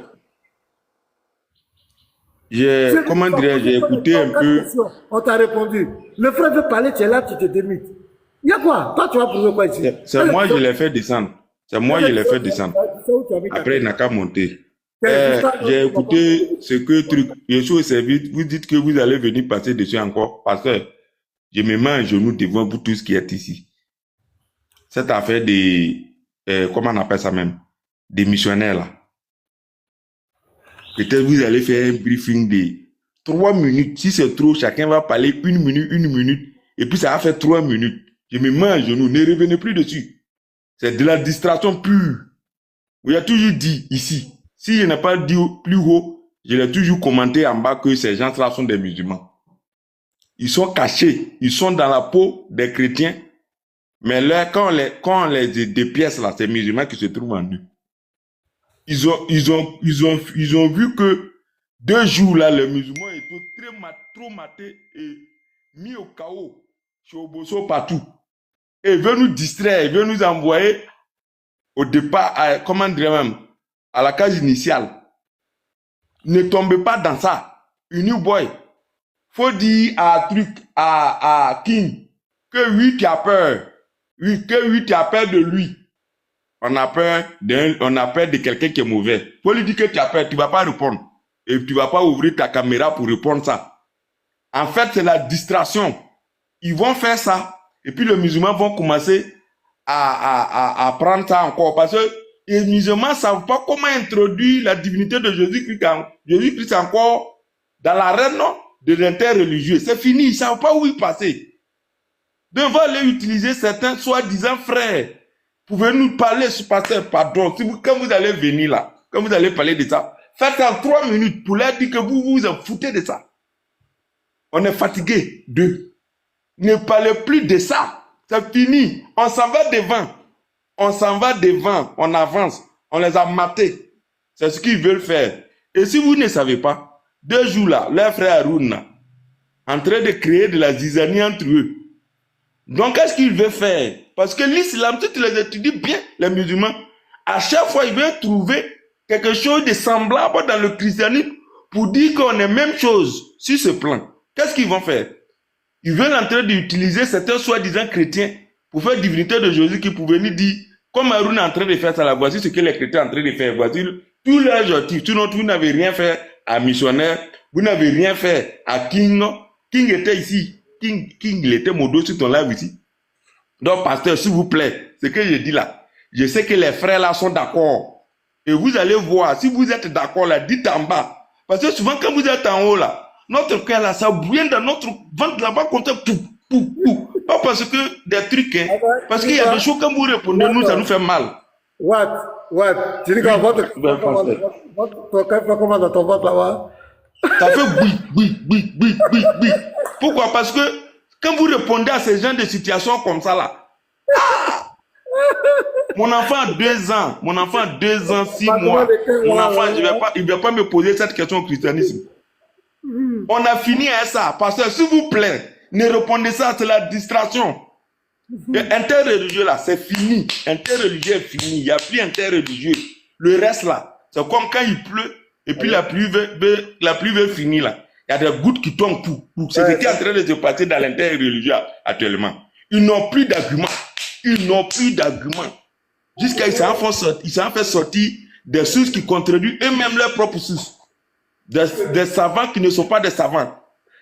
Comment dirais-je, j'ai écouté un peu. On t'a répondu. Le frère veut parler, tu es là, tu te démites. Il y a quoi? Toi, tu vas prouver quoi ici? C'est moi, je l'ai fait descendre. C'est moi, je l'ai fait descendre. Après, il n'a qu'à monter. J'ai écouté ce que truc. Je suis au service. Vous dites que vous allez venir passer dessus encore. Parce que je me mets à genoux devant vous tout ce qui est ici. Cette affaire des, comment on appelle ça même? Des missionnaires là. Peut-être vous allez faire un briefing de 3 minutes. Si c'est trop, chacun va parler 1 minute. Et puis ça va faire 3 minutes. Je me mets à genoux. Ne revenez plus dessus. C'est de la distraction pure. Vous avez toujours dit ici. Si je n'ai pas dit plus haut, je l'ai toujours commenté en bas que ces gens-là sont des musulmans. Ils sont cachés. Ils sont dans la peau des chrétiens. Mais là, quand on les dépièce là, c'est musulmans qui se trouvent en nu. Ils ont vu que 2 jours là, les musulmans étaient trop matés et mis au chaos chez Oboso partout. Et ils veulent nous distraire, ils veulent nous envoyer au départ, comment dire même, à la case initiale. Ne tombez pas dans ça. Une new boy. Faut dire à King que oui, tu as peur. Oui, que oui, tu as peur de lui. On a peur de quelqu'un qui est mauvais. Faut lui dire que tu as peur, tu vas pas répondre. Et tu vas pas ouvrir ta caméra pour répondre ça. En fait, c'est la distraction. Ils vont faire ça. Et puis les musulmans vont commencer à prendre ça encore. Parce que les musulmans ne savent pas comment introduire la divinité de Jésus-Christ. Jésus-Christ est encore dans l'arène de l'interreligieux. C'est fini, ils ne savent pas où il passer. Donc, on va aller utiliser certains soi-disant frères. Pouvez nous parler, pasteur, pardon. Quand vous allez venir là, quand vous allez parler de ça, faites en 3 minutes pour leur dire que vous vous en foutez de ça. On est fatigué d'eux. Ne parlez plus de ça. C'est fini. On s'en va devant. On s'en va devant. On avance. On les a matés. C'est ce qu'ils veulent faire. Et si vous ne savez pas, 2 jours là, leur frère Haroun, en train de créer de la zizanie entre eux. Donc, qu'est-ce qu'ils veulent faire? Parce que l'islam, si tu les étudies bien, les musulmans, à chaque fois, ils veulent trouver quelque chose de semblable dans le christianisme pour dire qu'on est même chose sur ce plan. Qu'est-ce qu'ils vont faire? Ils veulent en train d'utiliser certains soi-disant chrétiens pour faire divinité de Jésus qui pouvaient nous dire, comme Haroun est en train de faire ça, là, voici ce que les chrétiens sont en train de faire. Voici tous leurs objectifs. Sinon, vous n'avez rien fait à missionnaire, vous n'avez rien fait à King. King était ici. King, il était mon dos sur ton live ici. Donc, pasteur, s'il vous plaît, ce que je dis là, je sais que les frères là sont d'accord. Et vous allez voir, si vous êtes d'accord là, dites en bas. Parce que souvent, quand vous êtes en haut là, notre cœur là, ça bouillonne dans notre ventre là-bas, comme ça, pas parce que des trucs, hein. Parce qu'il y a des choses, quand vous répondez, nous, ça nous fait mal. What? Tu dis quoi, votre cœur fait comment dans ton ventre là-bas? Ça fait oui. Pourquoi? Parce que quand vous répondez à ces genres de situations comme ça là, mon enfant a 2 ans, 6 mois, mon enfant, il ne va pas me poser cette question au christianisme. On a fini avec ça. Pasteur, s'il vous plaît, ne répondez ça, c'est la distraction. Interreligieux là, c'est fini. Interreligieux est fini. Il n'y a plus interreligieux. Le reste là, c'est comme quand il pleut et puis la pluie veut finir là. Il y a des gouttes qui tombent tout. C'est ce qui est en train de se passer dans l'interreligieux actuellement. Ils n'ont plus d'arguments. Ils n'ont plus d'arguments. Jusqu'à ils s'en fait sortir des sources qui contredisent eux-mêmes leurs propres sources. Des savants qui ne sont pas des savants.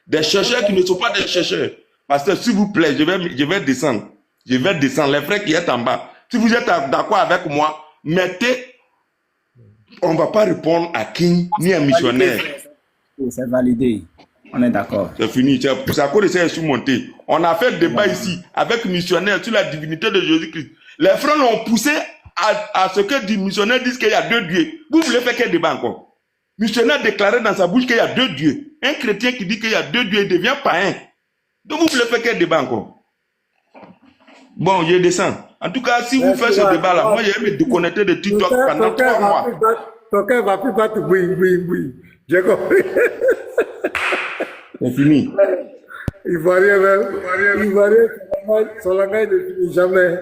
Des chercheurs qui ne sont pas des chercheurs. Pasteur, s'il vous plaît, je vais descendre. Je vais descendre. Les frères qui sont en bas. Si vous êtes d'accord avec moi, mettez. On ne va pas répondre à King ni à un missionnaire. C'est validé. On est d'accord. C'est fini. C'est à cause de ça qu'ils sont montés. On a fait le débat ici avec un missionnaire sur la divinité de Jésus-Christ. Les frères l'ont poussé à ce que les missionnaires disent qu'il y a deux dieux. Vous voulez faire quel débat encore? Missionnaire déclaré dans sa bouche qu'il y a deux dieux. Un chrétien qui dit qu'il y a deux dieux, il devient païen. Donc vous voulez faire quel débat encore? Bon, je descends. En tout cas, si vous faites ce débat-là, moi, je vais me déconnecter de TikTok pendant 3 mois. Ton cœur va plus battre, oui. J'ai compris. C'est fini. Il ne va rien même. Son langage ne finit jamais.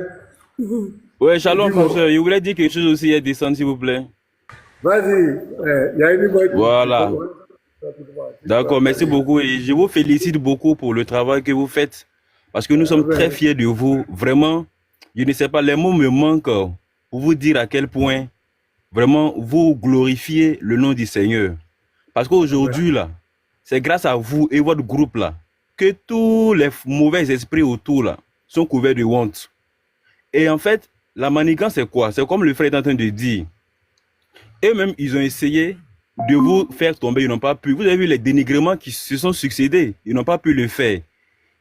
Ouais, shalom, professeur. Je voulais dire quelque chose aussi à descendre, s'il vous plaît. Vas-y. Il y a une bonne. Voilà. D'accord, merci beaucoup. Et je vous félicite beaucoup pour le travail que vous faites. Parce que nous sommes très fiers de vous. Vraiment, je ne sais pas, les mots me manquent pour vous dire à quel point, vraiment, vous glorifiez le nom du Seigneur. Parce qu'aujourd'hui, là, c'est grâce à vous et votre groupe, là, que tous les mauvais esprits autour, là, sont couverts de honte. Et en fait, la manigance, c'est quoi? C'est comme le frère est en train de dire. Eux-mêmes, ils ont essayé de vous faire tomber, ils n'ont pas pu. Vous avez vu les dénigrements qui se sont succédés, ils n'ont pas pu le faire.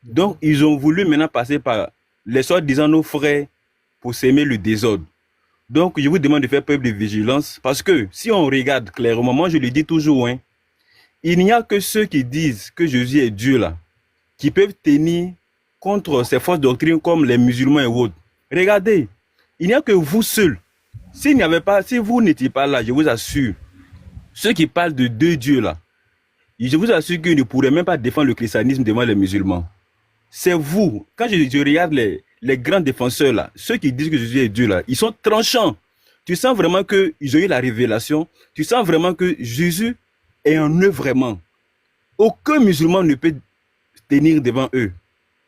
Donc, ils ont voulu maintenant passer par les soi-disant nos frères pour s'aimer le désordre. Donc, je vous demande de faire preuve de vigilance parce que si on regarde clairement, moi je le dis toujours, hein, il n'y a que ceux qui disent que Jésus est Dieu là, qui peuvent tenir contre ces fausses doctrines comme les musulmans et autres. Regardez, il n'y a que vous seuls. Si vous n'étiez pas là, je vous assure, ceux qui parlent de deux dieux là, je vous assure qu'ils ne pourraient même pas défendre le christianisme devant les musulmans. C'est vous. Quand je regarde les grands défenseurs là, ceux qui disent que Jésus est Dieu là, ils sont tranchants. Tu sens vraiment qu'ils ont eu la révélation. Tu sens vraiment que Jésus est en eux vraiment. Aucun musulman ne peut tenir devant eux.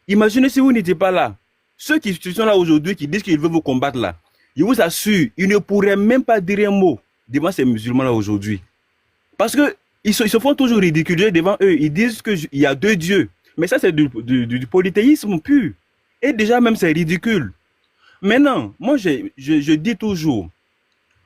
Imaginez si vous n'étiez pas là. Ceux qui sont là aujourd'hui, qui disent qu'ils veulent vous combattre là, je vous assure, ils ne pourraient même pas dire un mot devant ces musulmans là aujourd'hui. Parce qu'ils se font toujours ridiculiser devant eux. Ils disent qu'il y a deux dieux. Mais ça, c'est du polythéisme pur. Et déjà, même, c'est ridicule. Maintenant, moi, je dis toujours,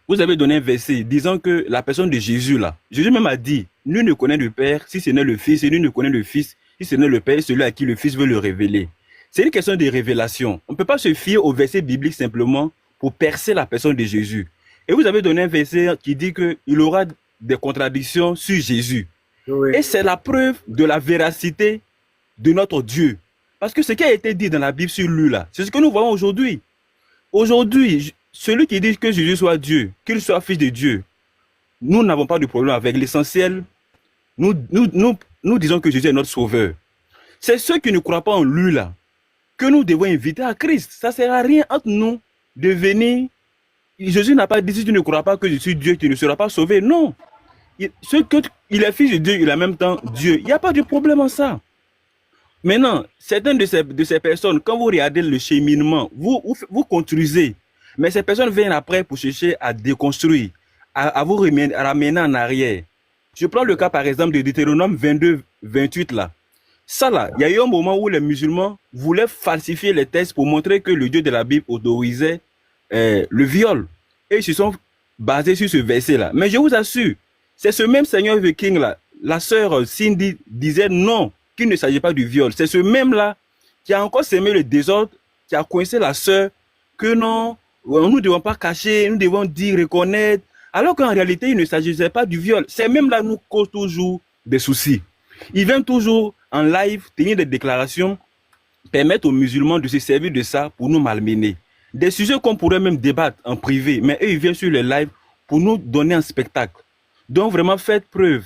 vous avez donné un verset disant que la personne de Jésus, là, Jésus même a dit, nul ne connaît le Père si ce n'est le Fils, et nul ne connaît le Fils si ce n'est le Père, celui à qui le Fils veut le révéler. C'est une question de révélation. On ne peut pas se fier au verset biblique simplement pour percer la personne de Jésus. Et vous avez donné un verset qui dit qu'il aura des contradictions sur Jésus. Oui. Et c'est la preuve de la véracité de notre Dieu. Parce que ce qui a été dit dans la Bible sur lui, là, c'est ce que nous voyons aujourd'hui. Aujourd'hui, celui qui dit que Jésus soit Dieu, qu'il soit fils de Dieu, nous n'avons pas de problème avec l'essentiel. Nous disons que Jésus est notre sauveur. C'est ceux qui ne croient pas en lui, là, que nous devons inviter à Christ. Ça ne sert à rien entre nous de venir. Jésus n'a pas dit, si tu ne crois pas que je suis Dieu, tu ne seras pas sauvé. Non. Il est fils de Dieu, il est en même temps Dieu. Il n'y a pas de problème en ça. Maintenant, certaines de ces personnes, quand vous regardez le cheminement, vous construisez. Mais ces personnes viennent après pour chercher à déconstruire, à vous ramener en arrière. Je prends le cas, par exemple, de Deutéronome 22, 28, là. Ça, là, il y a eu un moment où les musulmans voulaient falsifier les textes pour montrer que le Dieu de la Bible autorisait le viol. Et ils se sont basés sur ce verset-là. Mais je vous assure, c'est ce même Seigneur The King, là, la sœur Cindy disait non, qu'il ne s'agit pas du viol. C'est ce même-là qui a encore sémé le désordre, qui a coincé la sœur, que non, nous ne devons pas cacher, nous devons dire, reconnaître, alors qu'en réalité, il ne s'agissait pas du viol. Ces mêmes-là nous causent toujours des soucis. Ils viennent toujours en live tenir des déclarations, permettre aux musulmans de se servir de ça pour nous malmener. Des sujets qu'on pourrait même débattre en privé, mais eux, ils viennent sur les lives pour nous donner un spectacle. Donc, vraiment, faites preuve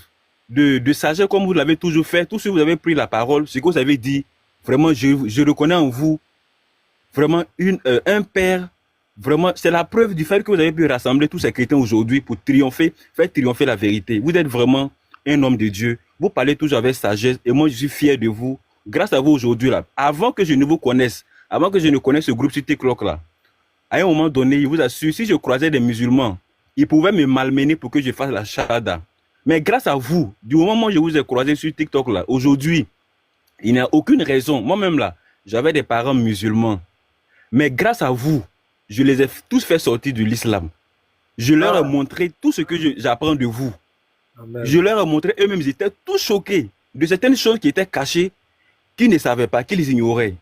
de sagesse comme vous l'avez toujours fait. Tout ce que vous avez pris la parole, ce que vous avez dit, vraiment, je reconnais en vous vraiment un père. Vraiment, c'est la preuve du fait que vous avez pu rassembler tous ces chrétiens aujourd'hui pour triompher, faire triompher la vérité. Vous êtes vraiment un homme de Dieu. Vous parlez toujours avec sagesse et moi, je suis fier de vous. Grâce à vous aujourd'hui, là, avant que je ne vous connaisse, avant que je ne connaisse ce groupe sur TikTok, là, à un moment donné, il vous assure, si je croisais des musulmans, ils pouvaient me malmener pour que je fasse la shahada. Mais grâce à vous, du moment où je vous ai croisé sur TikTok, là, aujourd'hui, il n'y a aucune raison. Moi-même, là, j'avais des parents musulmans. Mais grâce à vous, je les ai tous fait sortir de l'islam. Je leur ai montré tout ce que j'apprends de vous. Amen. Je leur ai montré, eux-mêmes, ils étaient tous choqués de certaines choses qui étaient cachées, qu'ils ne savaient pas, qu'ils ignoraient.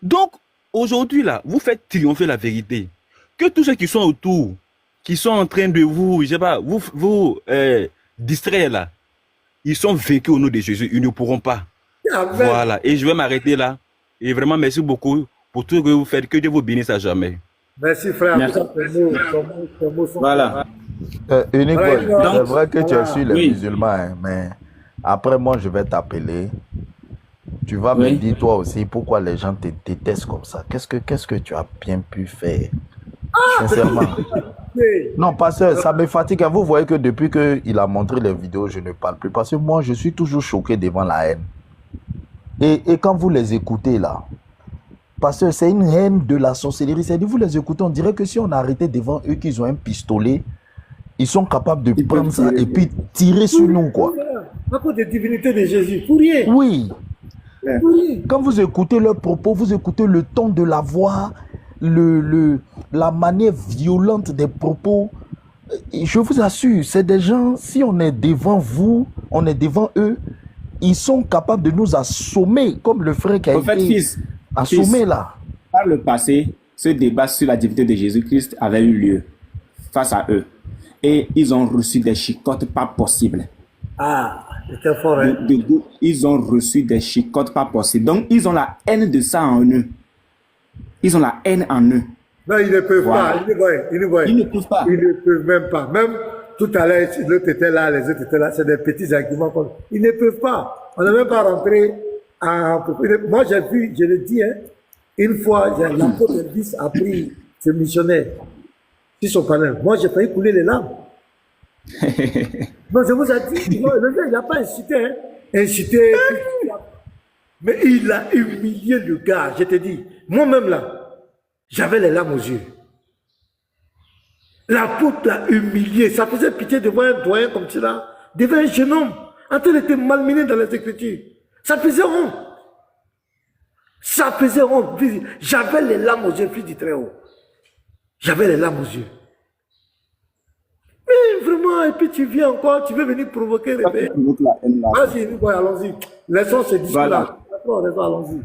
Donc, aujourd'hui, là, vous faites triompher la vérité. Que tous ceux qui sont autour, qui sont en train de vous, je sais pas, vous distraire, là, ils sont vaincus au nom de Jésus. Ils ne pourront pas. Amen. Voilà. Et je vais m'arrêter là. Et vraiment, merci beaucoup pour tout ce que vous faites. Que Dieu vous bénisse à jamais. Merci frère. Merci. Voilà. Unique, c'est vrai que tu es sur les musulmans, hein, mais après moi je vais t'appeler. Tu vas me dire toi aussi pourquoi les gens te détestent comme ça. Qu'est-ce que tu as bien pu faire? Sincèrement. Non, pasteur, ça me fatigue. Vous voyez que depuis qu'il a montré les vidéos, je ne parle plus. Parce que moi, je suis toujours choqué devant la haine. Et quand vous les écoutez là, parce que c'est une haine de la sorcellerie. C'est-à-dire, vous les écoutez, on dirait que si on arrêtait devant eux qu'ils ont un pistolet, ils sont capables de prendre ça et puis tirer sur nous, quoi. À cause des divinités de Jésus, pour rien. Oui. Quand vous écoutez leurs propos, vous écoutez le ton de la voix, la manière violente des propos. Je vous assure, c'est des gens, si on est devant vous, on est devant eux, ils sont capables de nous assommer, comme le frère qui a été assommé là. Par le passé, ce débat sur la divinité de Jésus-Christ avait eu lieu face à eux. Et ils ont reçu des chicottes pas possibles. Ah, c'était fort, hein? Ils ont reçu des chicottes pas possibles. Donc, ils ont la haine de ça en eux. Ils ont la haine en eux. Non, ils ne peuvent pas. Ils ne peuvent pas. Ils ne peuvent même pas. Même tout à l'heure, l'autre était là, les autres étaient là. C'est des petits arguments. Ils ne peuvent pas. On n'est même pas rentré en... Moi, j'ai vu, je le dis, hein, une fois, l'apôtre Elvis a pris ce missionnaire sur son panel. Moi, j'ai failli couler les larmes. Non, je vous ai dit, le gars, il n'a pas incité, hein. Incité. Mais il a humilié le gars, je te dis. Moi-même, là, j'avais les larmes aux yeux. L'apôtre l'a humilié. Ça faisait pitié devant un doyen comme cela, devant un jeune homme, en train d'être malmené dans les Écritures. Ça faisait honte. Ça faisait honte. J'avais les larmes aux yeux, fils du Très-Haut. J'avais les larmes aux yeux. Mais vraiment, et puis tu viens encore, tu veux venir provoquer les bêtes. Vas-y, allons-y. Laissons ce discours-là. Allons-y.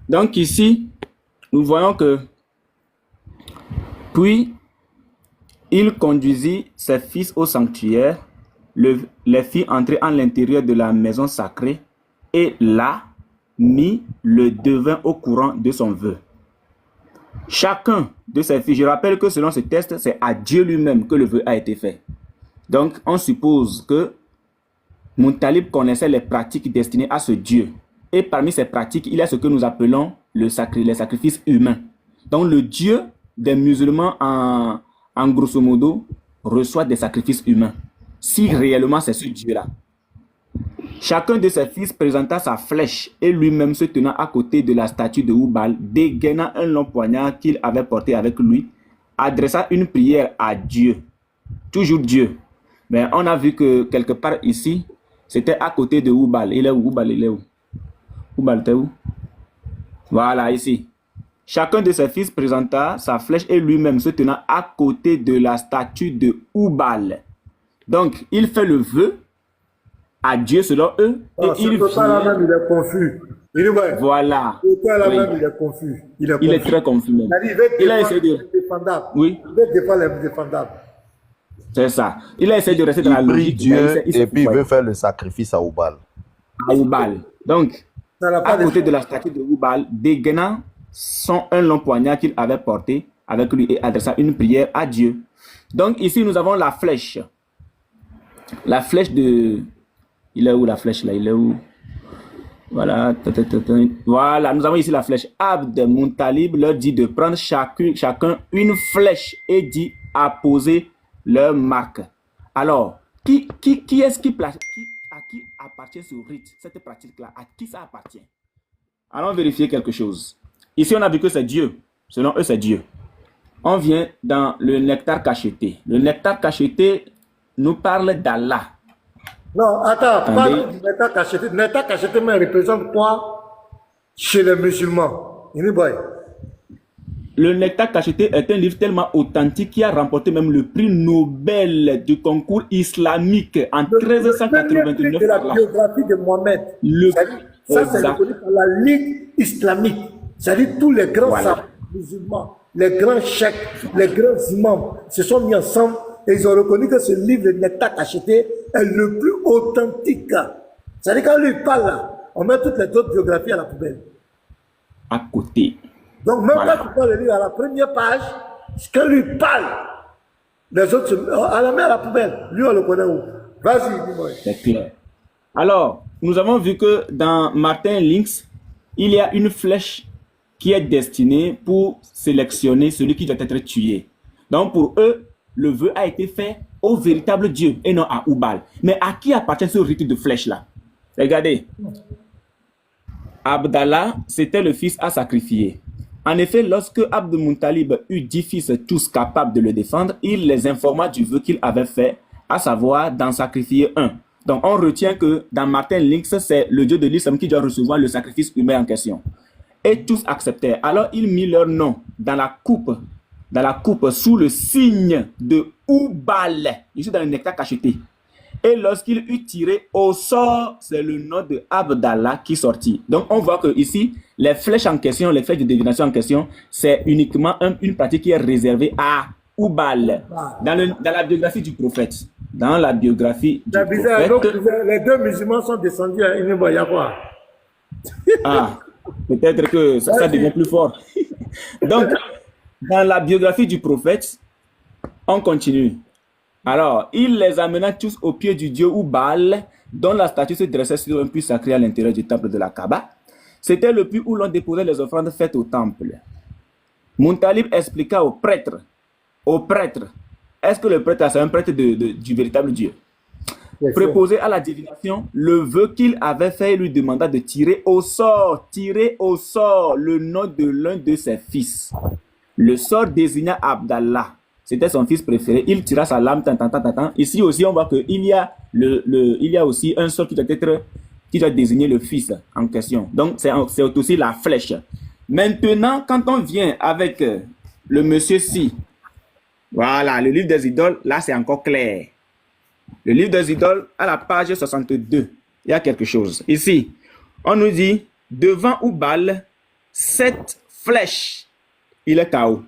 Donc ici, nous voyons que puis il conduisit ses fils au sanctuaire, les fit entrer en l'intérieur de la maison sacrée et là mit le devin au courant de son vœu. Chacun de ses fils, je rappelle que selon ce texte, c'est à Dieu lui-même que le vœu a été fait. Donc, on suppose que Muntalib connaissait les pratiques destinées à ce Dieu. Et parmi ces pratiques, il y a ce que nous appelons les sacrifices humains. Donc, le Dieu des musulmans, en grosso modo, reçoit des sacrifices humains. Si réellement c'est ce Dieu-là. Chacun de ses fils présenta sa flèche et lui-même se tenant à côté de la statue de Houbal, dégainant un long poignard qu'il avait porté avec lui, adressa une prière à Dieu. Toujours Dieu. Mais on a vu que quelque part ici, c'était à côté de Houbal. Il est où? Houbal, il est où? Houbal, t'es où? Voilà, ici. Chacun de ses fils présenta sa flèche et lui-même se tenant à côté de la statue de Houbal. Donc, il fait le vœu à Dieu selon eux. Et il est confus. Voilà. Il est confus. Il est très confus même. Il a essayé de... Oui. Il veut défendre les défendables. C'est ça. Il a essayé de rester dans la logique. Dieu et puis il veut faire le sacrifice à Houbal. À Houbal. Donc, à côté de la statue de Houbal, dégainant un long poignard qu'il avait porté avec lui et adressant une prière à Dieu. Donc ici, nous avons la flèche. La flèche de Il est où la flèche là? Il est où? Voilà. Voilà, nous avons ici la flèche. Abd Muntalib leur dit de prendre chacun une flèche et dit apposer leur marque. Alors, qui est-ce à qui appartient ce rite, cette pratique-là? À qui ça appartient? Allons vérifier quelque chose. Ici, on a vu que c'est Dieu. Selon eux, c'est Dieu. On vient dans le nectar cacheté. Le nectar cacheté nous parle d'Allah. Non, attends, parle du nectar cacheté. Le nectar cacheté mais représente quoi chez les musulmans? Le nectar cacheté est un livre tellement authentique qui a remporté même le prix Nobel du concours islamique en 1389. De la biographie de Mohamed. Ça, c'est reconnu par la Ligue islamique. C'est-à-dire tous les grands savants musulmans, les grands cheikhs, les grands imams se sont mis ensemble et ils ont reconnu que ce livre, le nectar cacheté, est le plus authentique. C'est-à-dire quand lui parle là, on met toutes les autres biographies à la poubelle. À côté. Donc même quand tu prends le livre à la première page, quand lui parle, les autres, on la met à la poubelle. Lui, on le connaît où? Vas-y, dis-moi. C'est clair. Alors, nous avons vu que dans Martin Lynx, il y a une flèche qui est destinée pour sélectionner celui qui doit être tué. Donc pour eux, le vœu a été fait au véritable Dieu et non à Oubal. Mais à qui appartient ce rite de flèche-là? Regardez. Abdallah, c'était le fils à sacrifier. En effet, lorsque Abd Muntalib eut 10 fils tous capables de le défendre, il les informa du vœu qu'il avait fait, à savoir d'en sacrifier un. Donc on retient que dans Martin Lynx, c'est le Dieu de l'islam qui doit recevoir le sacrifice humain en question. Et tous acceptèrent. Alors il mit leur nom dans la coupe sous le signe de Oubal, ici dans le nectar cacheté. Et lorsqu'il eut tiré au sort, c'est le nom de Abdallah qui sortit. Donc on voit que ici, les flèches en question, les flèches de divination en question, c'est uniquement une pratique qui est réservée à Oubal. Dans la biographie du prophète. Dans la biographie du prophète. Donc, les deux musulmans sont descendus à Inébaya. Ah, peut-être que ça devient plus fort. Donc, dans la biographie du prophète, on continue. Alors, il les amena tous au pied du dieu Oubal, dont la statue se dressait sur un puits sacré à l'intérieur du temple de la Kaaba. C'était le puits où l'on déposait les offrandes faites au temple. Muntalib expliqua au prêtre, est-ce que le prêtre, c'est un prêtre du véritable Dieu? Préposé à la divination, le vœu qu'il avait fait, il lui demanda de tirer au sort le nom de l'un de ses fils. Le sort désigna Abdallah. C'était son fils préféré. Il tira sa lame, Ici aussi, on voit qu'il y a il y a aussi un sort qui doit désigner le fils en question. Donc, c'est aussi la flèche. Maintenant, quand on vient avec le monsieur-ci, voilà, le livre des idoles, là, c'est encore clair. Le livre des idoles, à la page 62, il y a quelque chose. Ici, on nous dit, devant Oubal, 7 flèches, il est KO.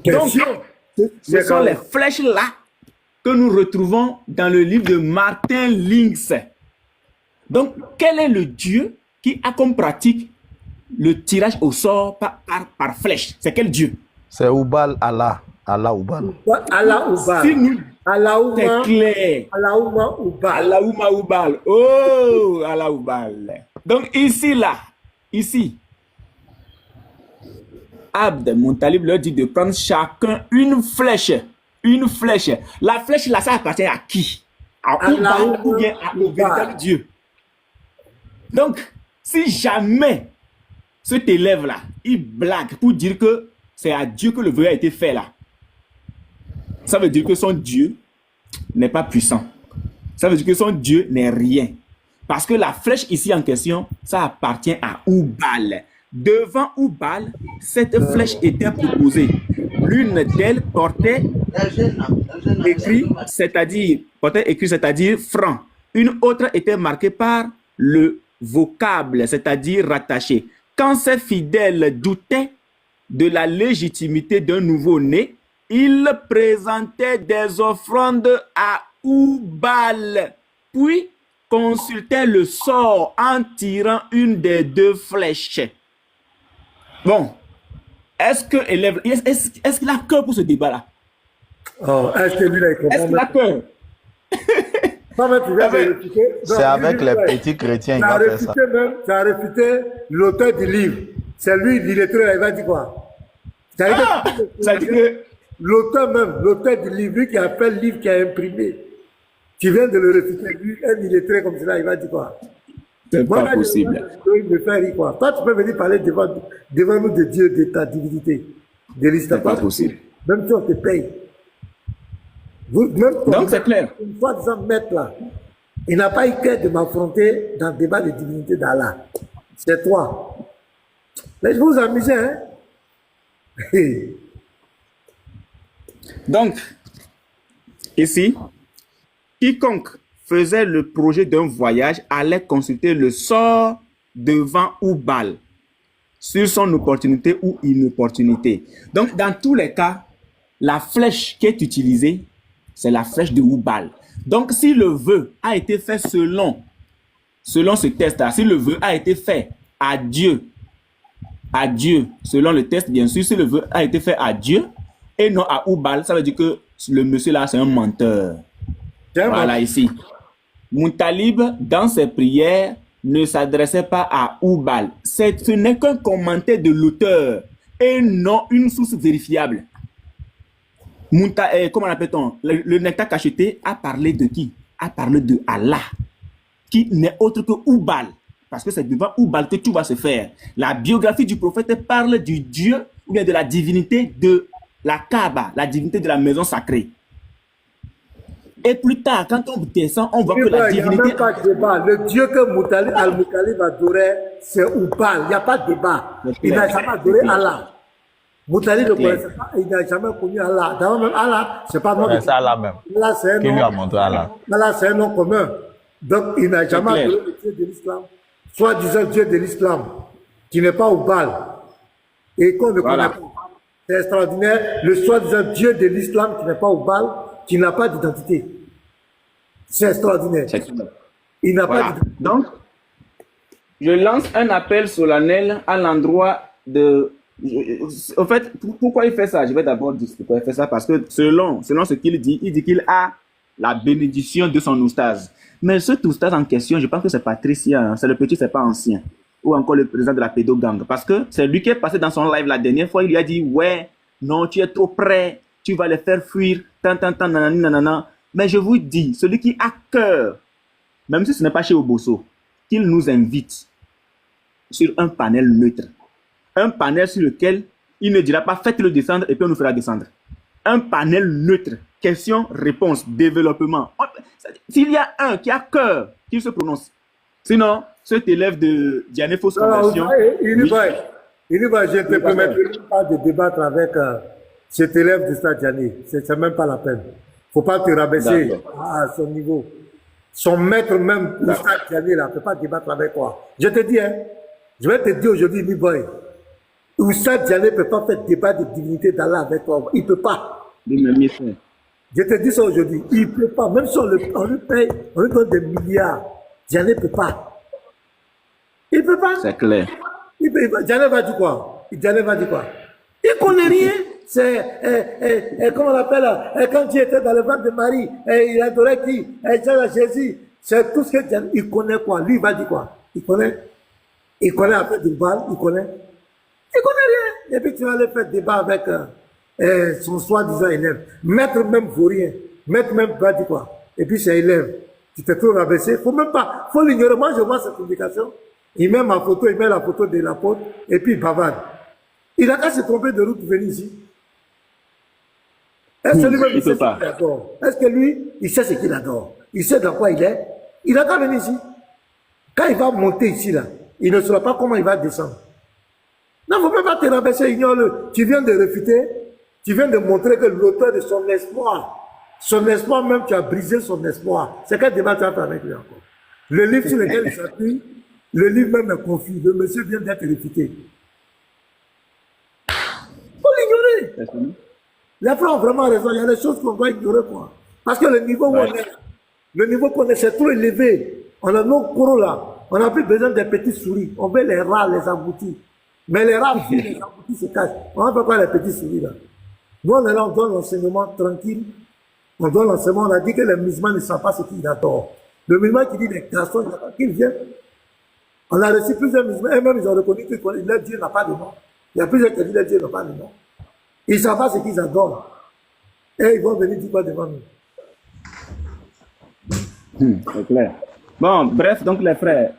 Donc, ce sont les flèches-là que nous retrouvons dans le livre de Martin Lynx. Donc, quel est le Dieu qui a comme pratique le tirage au sort par flèche? C'est quel Dieu? C'est Oubal Allah. Allah Oubal. Allah Oubal. Si nous, c'est clair. Allahumma Oubal. Allahumma Oubal. Oh, Allah Oubal. Donc, ici, Abd Muntalib leur dit de prendre chacun une flèche. Une flèche. La flèche là, ça appartient à qui? À Oubal ou bien au véritable Dieu. Donc, si jamais cet élève-là, il blague pour dire que c'est à Dieu que le vœu a été fait là, ça veut dire que son Dieu n'est pas puissant. Ça veut dire que son Dieu n'est rien. Parce que la flèche ici en question, ça appartient à Oubal. Devant Oubal, cette flèche était proposée. L'une d'elles portait écrit, c'est-à-dire franc. Une autre était marquée par le vocable, c'est-à-dire rattaché. Quand ces fidèles doutaient de la légitimité d'un nouveau-né, ils présentaient des offrandes à Oubal, puis consultaient le sort en tirant une des 2 flèches. Bon, est-ce qu'il a cœur pour ce débat-là? Oh, est-ce que lui, là, il comprend? Est-ce qu'il a cœur? Toi-même, tu viens de réfuter. C'est avec les petits chrétiens qu'il va faire ça. Tu as réfuté l'auteur du livre. C'est lui, l'illettré, il va dire quoi? Ça dit que L'auteur même, l'auteur du livre, lui qui a fait le livre, qui a imprimé, tu viens de le réfuter, lui, un illettré comme cela, il va dire quoi? c'est pas possible. Il me fait rire, quoi. Toi, tu peux venir parler devant nous de Dieu, de ta divinité, de l'histoire. C'est pas possible. Même si on te paye. Même Donc c'est clair. Une fois disant maître là, il n'a pas eu cœur de m'affronter dans le débat de divinité d'Allah. C'est toi. Mais je vous amuse, hein? Donc, ici, quiconque faisait le projet d'un voyage allait consulter le sort devant Oubal sur son opportunité ou inopportunité. Donc, dans tous les cas, la flèche qui est utilisée, c'est la flèche de Oubal. Donc, si le vœu a été fait selon ce test-là, si le vœu a été fait à Dieu, selon le test, bien sûr, si le vœu a été fait à Dieu et non à Oubal, ça veut dire que le monsieur là, c'est un menteur. Voilà ici. Moutalib, dans ses prières, ne s'adressait pas à Oubal. Ce n'est qu'un commentaire de l'auteur et non une source vérifiable. Comment l'appelle-t-on? Le nectar cacheté a parlé de qui? A parlé de Allah, qui n'est autre que Oubal. Parce que c'est devant Oubal que tout va se faire. La biographie du prophète parle du Dieu ou bien de la divinité de la Kaaba, la divinité de la maison sacrée. Et plus tard, quand on descend, on voit que la divinité... Il n'y a même pas de débat. Le Dieu que Al-Moutalib adorait, c'est Oubal. Il n'y a pas de débat. Il n'a jamais adoré Allah. Moutalib ne connaissait pas, il n'a jamais connu Allah. D'abord même Allah, c'est pas nom. C'est Allah même. Allah, c'est un nom. Qui lui a montré Allah. Allah, c'est un nom commun. Donc, il n'a jamais adoré le Dieu de l'islam. Soit disant Dieu de l'islam, qui n'est pas Oubal. Et qu'on ne connaît pas. C'est extraordinaire. Le soi-disant Dieu de l'islam, qui n'est pas Oubal, qui n'a pas d'identité. C'est extraordinaire. Il n'a pas d'identité. Donc, je lance un appel solennel à l'endroit de... En fait, pourquoi il fait ça? Je vais d'abord dire pourquoi il fait ça. Parce que selon ce qu'il dit, il dit qu'il a la bénédiction de son oustaz. Mais cet oustaz en question, je pense que c'est Patricia, c'est le petit, c'est pas ancien. Ou encore le président de la pédogang. Parce que c'est lui qui est passé dans son live la dernière fois, il lui a dit, ouais, non, tu es trop près, tu vas les faire fuir, nanani, nanana. Mais je vous dis, celui qui a cœur, même si ce n'est pas chez Obosso, qu'il nous invite sur un panel neutre. Un panel sur lequel il ne dira pas faites-le descendre et puis on nous fera descendre. Un panel neutre, question, réponse, développement. S'il y a un qui a cœur, qu'il se prononce. Sinon, cet élève de Diané Fausse Conversion... Il va, je ne te permettrai pas de débattre avec cet élève de Stade Diané. C'est même pas la peine. Il ne faut pas te rabaisser à son niveau. Son maître même, le Stade Diané, là, ne peut pas débattre avec toi. Je te dis, hein, je vais te dire aujourd'hui, Liboy, Oustad Diané ne peut pas faire débat de divinité d'Allah avec toi. Il ne peut pas. Je te dis ça aujourd'hui. Il ne peut pas. Même si on lui paye, on lui donne des milliards. Diané ne peut pas. Il ne peut pas. C'est clair. Diané va dire quoi? Diané va dire quoi? Il ne connaît rien. C'est, comment on l'appelle, quand il était dans le ventre de Marie, il adorait qui? Jésus. C'est tout ce que Diané, il connaît quoi? Lui, il va dire quoi? Il connaît après du bal, il connaît. Il connaît rien. Et puis tu vas aller faire débat avec son soi-disant élève. Maître même vaut rien. Maître même va dire quoi? Et puis c'est élève. Tu t'es trop rabaissé. Faut même pas. Faut l'ignorer. Moi, je vois cette publication. Il met ma photo, il met la photo de l'apôtre, et puis il bavarde. Il a qu'à se tromper de route pour venir ici. Est-ce que lui-même, il sait ce qu'il adore? Est-ce que lui, il sait ce qu'il adore? Il sait dans quoi il est? Il a qu'à venir ici. Quand il va monter ici, là, il ne saura pas comment il va descendre. Non, il ne faut pas te rabaisser, ignore-le. Tu viens de réfuter, tu viens de montrer que l'auteur de son espoir même, tu as brisé son espoir. C'est quel débat tu as fait avec lui encore? Le livre sur lequel il s'appuie, le livre même est confus. Le monsieur vient d'être réfuté. Il faut l'ignorer. Les frères ont vraiment raison. Il y a des choses qu'on doit ignorer, quoi. Parce que le niveau où on est, le niveau qu'on est, c'est trop élevé. On a nos coraux là. On n'a plus besoin des petits souris. On veut les rats, les aboutis. Mais les rats, les aboutis se cachent. On n'a pas quoi les petits souris là. Nous, on est là, on donne l'enseignement tranquille. On donne l'enseignement, on a dit que les musulmans ne savent pas ce qu'ils adorent. Le musulman qui dit les garçons, il attend qu'ils viennent. On a reçu plusieurs musulmans, et même ils ont reconnu que leur Dieu n'a pas de nom. Il y a plusieurs qui disent que leur Dieu n'a pas de nom. Ils ne savent pas ce qu'ils adorent. Et ils vont venir dire quoi devant nous. C'est clair. Bon, bref, donc les frères,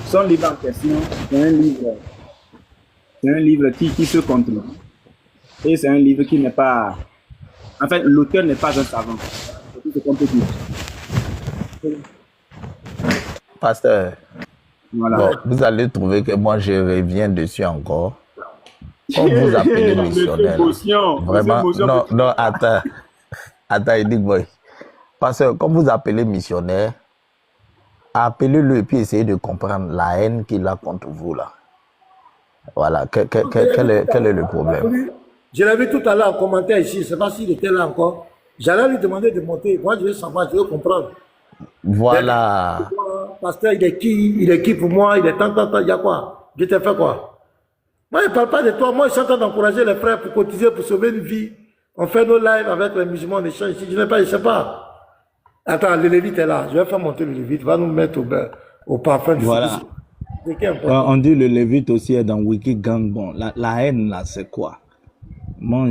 son livre en question, c'est un livre qui se contrôle. Et c'est un livre qui n'est pas... En fait, l'auteur n'est pas un savant. C'est tout ce qu'on peut dire. Pasteur, Voilà. bon, vous allez trouver que moi je reviens dessus encore. Comme vous appelez missionnaire. Vraiment, non, attends, Eddie Boy. Parce que comme vous appelez missionnaire, appelez-le et puis essayez de comprendre la haine qu'il a contre vous là. Voilà, quel est le problème? Je l'ai vu tout à l'heure en commentaire ici, je ne sais pas s'il était là encore. J'allais lui demander de monter. Moi, je veux savoir, je veux comprendre. Voilà. Pasteur, il est qui pour moi? Il est tant, il y a quoi? Je t'ai fait quoi? Moi, je ne parle pas de toi. Moi, je suis en train d'encourager les frères pour cotiser, pour sauver une vie. On fait nos lives avec les musulmans, on échange ici. Je ne sais pas. Attends, le Lévite est là. Je vais faire monter le Lévite. Va nous mettre au parfum du Voilà. On dit le Lévite aussi est dans Wikigang. Bon, la haine là, c'est quoi? Moi,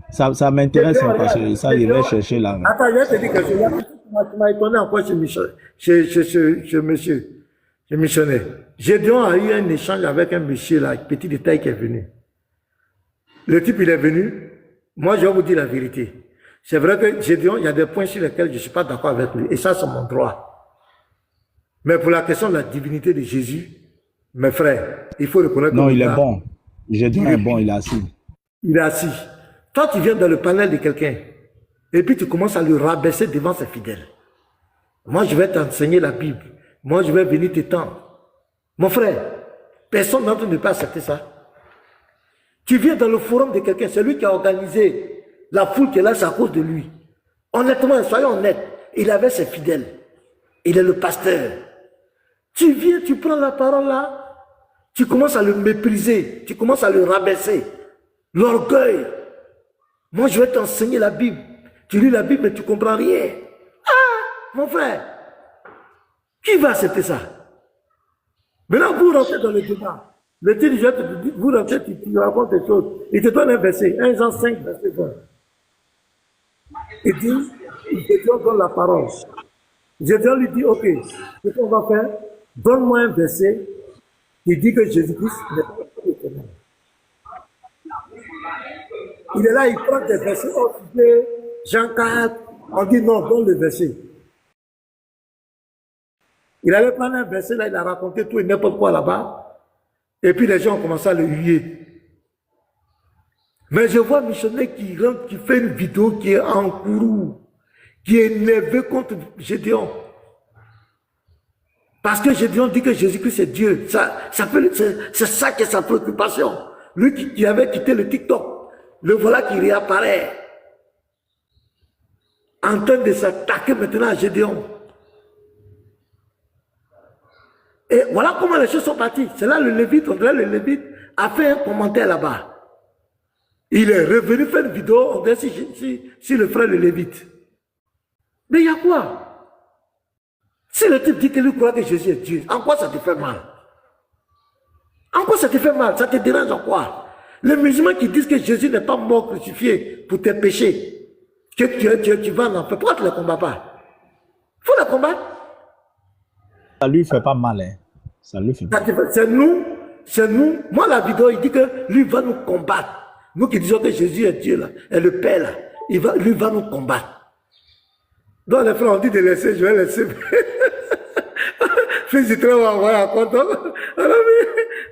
ça m'intéresse parce que ça, il va chercher la... Attends, je vais te dire quelque chose. Tu m'as étonné encore chez missionnaire. Gédéon a eu un échange avec un monsieur là, petit détail qui est venu. Le type, il est venu. Moi, je vais vous dire la vérité. C'est vrai que Gédéon, il y a des points sur lesquels je ne suis pas d'accord avec lui. Et ça, c'est mon droit. Mais pour la question de la divinité de Jésus, mes frères, il faut reconnaître... Non, il est bon. Gédéon est bon, il est assis. Il est assis. Toi, tu viens dans le panel de quelqu'un et puis tu commences à le rabaisser devant ses fidèles. Moi, je vais t'enseigner la Bible. Moi, je vais venir t'étendre. Mon frère, personne d'entre nous ne peut accepter ça. Tu viens dans le forum de quelqu'un, c'est lui qui a organisé la foule qui est là, c'est à cause de lui. Honnêtement, soyons honnêtes, il avait ses fidèles. Il est le pasteur. Tu viens, tu prends la parole là, tu commences à le mépriser, tu commences à le rabaisser. L'orgueil. Moi, je vais t'enseigner la Bible. Tu lis la Bible, mais tu ne comprends rien. Ah, mon frère. Qui va accepter ça? Maintenant, vous rentrez dans le débat. Le titre, je te dis, vous rentrez, tu racontes des choses. Il te donne un verset, 1 Jean 5, verset 20. Il dit, Gédéon donne la parole. Gédéon lui dit, ok, ce qu'on va faire, donne-moi un verset qui dit que Jésus-Christ n'est pas l'éternel. Il est là, il prend des versets, Jean 4, on dit non, donne le verset. Il allait prendre un verset, là, il a raconté tout et n'importe quoi là-bas. Et puis les gens ont commencé à le huer. Mais je vois un missionnaire qui rentre, qui fait une vidéo qui est en courroux, qui est énervé contre Gédéon. Parce que Gédéon dit que Jésus-Christ est Dieu. C'est ça qui est sa préoccupation. Lui qui avait quitté le TikTok. Le voilà qui réapparaît en train de s'attaquer maintenant à Gédéon. Et voilà comment les choses sont parties. C'est là le Lévite, on dirait le Lévite a fait un commentaire là-bas. Il est revenu faire une vidéo, on dirait si le frère le Lévite. Mais il y a quoi? Si le type dit que lui croit que Jésus est Dieu, en quoi ça te fait mal? En quoi ça te fait mal? Ça te dérange en quoi? Les musulmans qui disent que Jésus n'est pas mort crucifié pour tes péchés, que tu vas en enfer, pourquoi tu ne les combats pas? Il faut les combattre. Ça lui fait pas mal, hein. Ça lui fait pas mal. C'est nous. Moi, la vidéo, il dit que lui va nous combattre. Nous qui disons que Jésus est Dieu, là, et le Père, là, lui va nous combattre. Donc, les frères ont dit de laisser, je vais laisser. Fils du travail, on va content.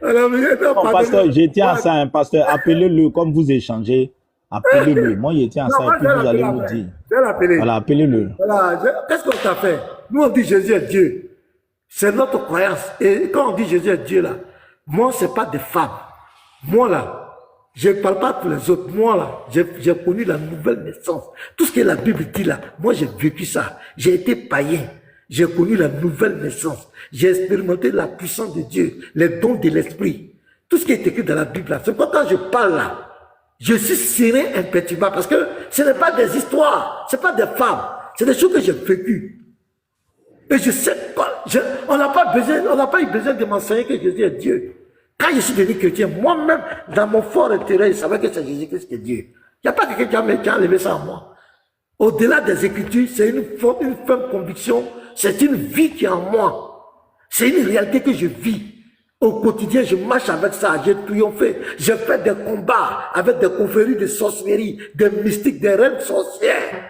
Non, pasteur, je tiens à ça, hein, pasteur. Appelez-le comme vous échangez. Appelez-le. Moi, je tiens à ça et puis vous allez me dire. Je vais l'appeler. Voilà, appelez-le. Voilà, qu'est-ce qu'on t'a fait? Nous, on dit Jésus est Dieu. C'est notre croyance. Et quand on dit Jésus est Dieu, là, moi, ce n'est pas des femmes. Moi, là, je ne parle pas pour les autres. Moi, là, j'ai connu la nouvelle naissance. Tout ce que la Bible dit, là, moi, j'ai vécu ça. J'ai été païen. J'ai connu la nouvelle naissance. J'ai expérimenté la puissance de Dieu, les dons de l'esprit. Tout ce qui est écrit dans la Bible, là. C'est pourquoi quand je parle là, Je suis serein, imperturbable, parce que ce n'est pas des histoires, ce n'est pas des fables, c'est des choses que j'ai vécues. Et je sais pas, on n'a pas eu besoin de m'enseigner que Jésus est Dieu. Quand je suis devenu chrétien, moi-même, dans mon fort intérieur, je savais que c'est Jésus-Christ qui est Dieu. Il n'y a pas quelqu'un qui a enlevé ça en moi. Au-delà des Écritures, c'est une ferme conviction, c'est une vie qui est en moi. C'est une réalité que je vis. Au quotidien, je marche avec ça, j'ai triomphé. J'ai fait des combats avec des confréries de sorcellerie, des mystiques, des reines sorcières.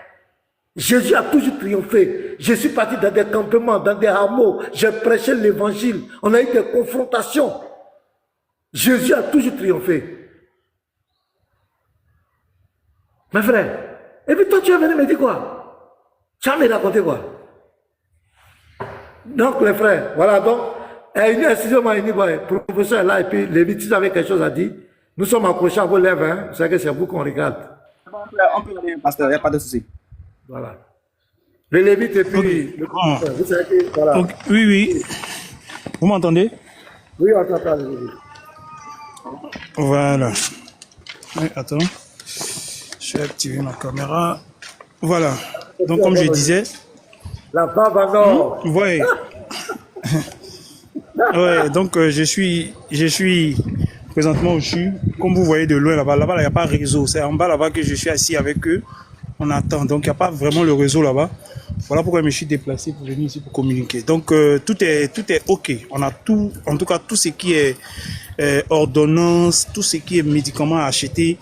Jésus a toujours triomphé. Je suis parti dans des campements, dans des hameaux. J'ai prêché l'évangile. On a eu des confrontations. Jésus a toujours triomphé. Mes frères, et puis toi, tu es venu me dire quoi? Tu vas me raconter quoi? Donc, les frères, voilà, donc, excusez-moi, le professeur est là, et puis les vitis avaient quelque chose à dire. Nous sommes accrochés à vos lèvres, hein. Vous savez que c'est vous qu'on regarde. On peut aller, pasteur, il n'y a pas de souci. Voilà. Le Lévite et puis le professeur. Vous savez que, voilà. Okay. Oui, oui. Vous m'entendez? Oui, on t'entend, le Lévite. Voilà. Oui, attends. Je vais activer ma caméra. Voilà. Donc, comme je disais. La barbe à nord. Oui. Ouais, donc je suis présentement au CHU. Comme vous voyez de loin là-bas, il n'y a pas de réseau. C'est en bas là-bas que je suis assis avec eux. On attend. Donc, il n'y a pas vraiment le réseau là-bas. Voilà pourquoi je me suis déplacé pour venir ici pour communiquer. Donc, tout est OK. On a tout, en tout cas, tout ce qui est ordonnance, tout ce qui est médicaments achetés.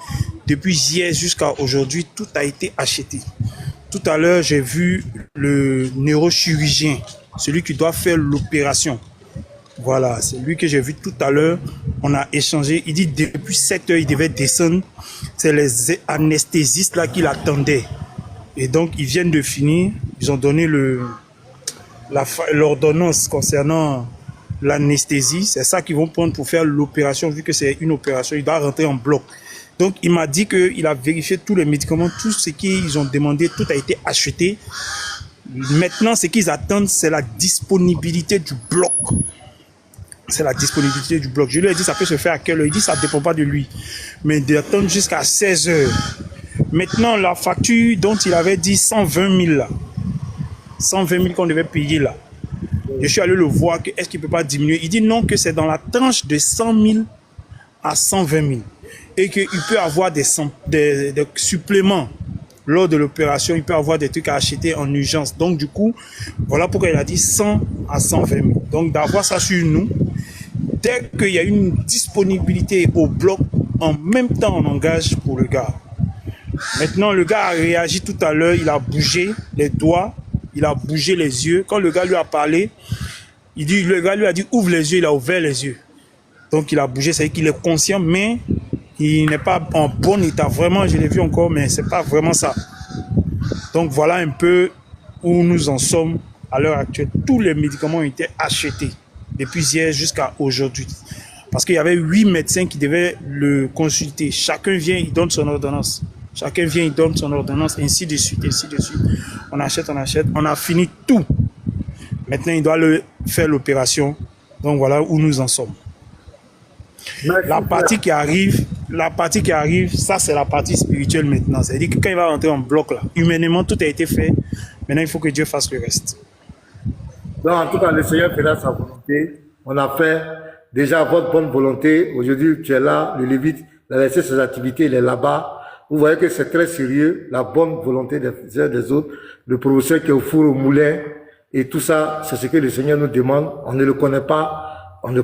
Depuis hier jusqu'à aujourd'hui, tout a été acheté. Tout à l'heure, j'ai vu le neurochirurgien, celui qui doit faire l'opération. Voilà, c'est lui que j'ai vu tout à l'heure. On a échangé. Il dit depuis 7 heures, il devait descendre. C'est les anesthésistes là qui l'attendaient. Et donc, ils viennent de finir. Ils ont donné l'ordonnance concernant l'anesthésie. C'est ça qu'ils vont prendre pour faire l'opération, vu que c'est une opération. Il doit rentrer en bloc. Donc, il m'a dit qu'il a vérifié tous les médicaments, tout ce qu'ils ont demandé, tout a été acheté. Maintenant, ce qu'ils attendent, c'est la disponibilité du bloc. C'est la disponibilité du bloc. Je lui ai dit, ça peut se faire à quelle heure? Il dit, ça ne dépend pas de lui. Mais d'attendre jusqu'à 16 heures. Maintenant, la facture dont il avait dit 120 000 là, 120 000 qu'on devait payer là, je suis allé le voir, est-ce qu'il ne peut pas diminuer? Il dit non, que c'est dans la tranche de 100 000 à 120 000. Et qu'il peut avoir des suppléments lors de l'opération, il peut avoir des trucs à acheter en urgence. Donc du coup, voilà pourquoi il a dit 100 à 120 000. Donc d'avoir ça sur nous, dès qu'il y a une disponibilité au bloc, en même temps on engage pour le gars. Maintenant le gars a réagi tout à l'heure, il a bougé les doigts, il a bougé les yeux. Quand le gars lui a parlé, le gars lui a dit ouvre les yeux, il a ouvert les yeux. Donc il a bougé, c'est-à-dire qu'il est conscient, mais il n'est pas en bon état. Vraiment, je l'ai vu encore, mais c'est pas vraiment ça. Donc voilà un peu où nous en sommes à l'heure actuelle. Tous les médicaments ont été achetés depuis hier jusqu'à aujourd'hui. Parce qu'il y avait 8 médecins qui devaient le consulter. Chacun vient, il donne son ordonnance. Chacun vient, il donne son ordonnance, ainsi de suite, ainsi de suite. On achète. On a fini tout. Maintenant, il doit faire l'opération. Donc voilà où nous en sommes. La partie qui arrive, ça c'est la partie spirituelle maintenant. C'est-à-dire que quand il va rentrer en bloc là, humainement tout a été fait. Maintenant il faut que Dieu fasse le reste. Donc en tout cas le Seigneur fera sa volonté. On a fait déjà votre bonne volonté. Aujourd'hui tu es là, le Lévite, il a laissé ses activités, il est là-bas. Vous voyez que c'est très sérieux, la bonne volonté des uns des autres. Le professeur qui est au four au moulin et tout ça, c'est ce que le Seigneur nous demande. On ne le connaît pas. On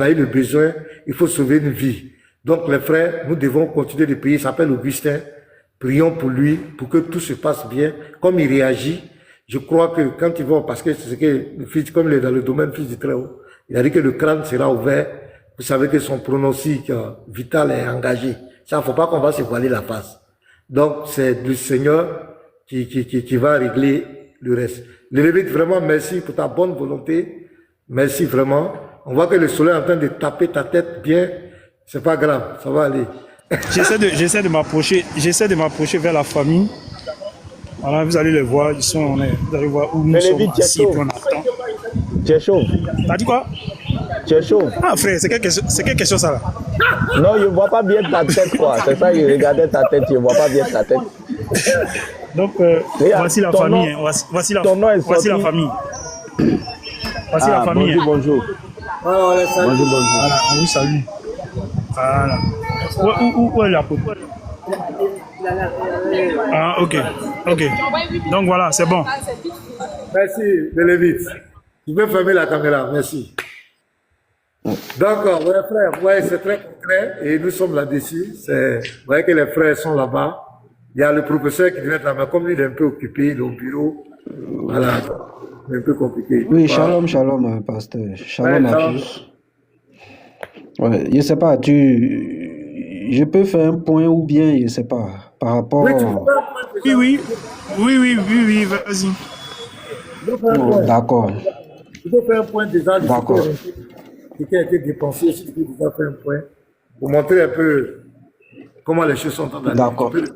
a eu le besoin, il faut sauver une vie. Donc les frères, nous devons continuer de prier. Il s'appelle Augustin. Prions pour lui, pour que tout se passe bien. Comme il réagit, je crois que quand il va, parce que c'est ce que le fils, comme il est dans le domaine fils du Très-Haut, il a dit que le crâne sera ouvert. Vous savez que son pronostic vital est engagé. Ça, faut pas qu'on va se voiler la face. Donc c'est le Seigneur qui va régler le reste. Le Lévite, vraiment merci pour ta bonne volonté. Merci vraiment. On voit que le soleil est en train de taper ta tête bien. C'est pas grave, ça va aller. J'essaie de m'approcher vers la famille. Voilà, vous allez les voir, vous allez voir où nous sommes assis et puis on attend. Tu es chaud. T'as dit quoi? Tu es chaud. Ah frère, c'est quelle question ça là? Non, je ne vois pas bien ta tête, quoi. C'est ça, je regardais ta tête, je ne vois pas bien ta tête. Donc, Regarde, voici la ton famille. nom- Hein. Voici la ton nom est voici la sorti. famille. Voici la famille. Bonjour, Hein. bonjour. Alors, on les salue. Bonjour, bonjour. Voilà, on vous salue. Voilà. Où est la peau? Ah, ok. Ok. Donc voilà, c'est bon. Merci, le Lévite. Tu peux fermer la caméra, merci. D'accord, ouais, frère, ouais, c'est très concret et nous sommes là-dessus. Vous voyez que les frères sont là-bas. Il y a le professeur qui vient de là-bas, comme lui, il est un peu occupé, le bureau. Voilà, c'est un peu compliqué. Oui, Voilà. shalom, shalom, pasteur. Shalom Ouais, à shalom. tous. Ouais, je sais pas, je peux faire un point ou bien, je sais pas, par Oui, tu peux rapport. faire un point Oui, déjà. oui. Oui, vas-y. Tu peux faire un Oh, point. d'accord, Tu peux faire un point déjà de d'accord, ce qui a été dépensé. Si tu peux déjà faire un point pour montrer un peu comment les choses sont en train d'aller. d'accord, Tu peux le-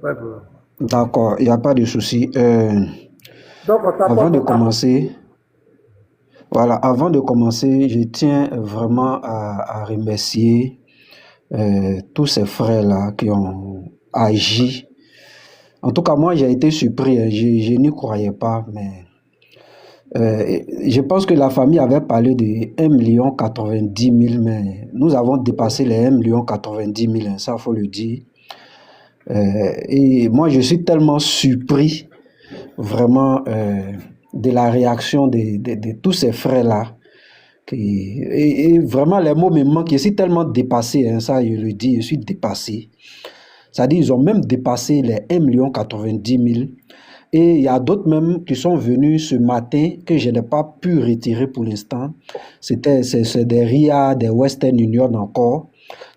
pas de problème. d'accord, il n'y a pas de souci. Donc, on Avant t'apporte de ton commencer, voilà, avant de commencer, je tiens vraiment à remercier tous ces frères-là qui ont agi. En tout cas, moi, j'ai été surpris, hein, je n'y croyais pas, mais je pense que la famille avait parlé de 1 90 000, mais nous avons dépassé les 1 90 000, hein, ça, faut le dire. Et moi, je suis tellement surpris, vraiment, de la réaction de tous ces frères-là. Et vraiment, les mots me manquent. Je suis tellement dépassé, hein, ça, je le dis, je suis dépassé. C'est-à-dire, ils ont même dépassé les 1 90 000. Et il y a d'autres même qui sont venus ce matin que je n'ai pas pu retirer pour l'instant. C'est des RIA, des Western Union encore,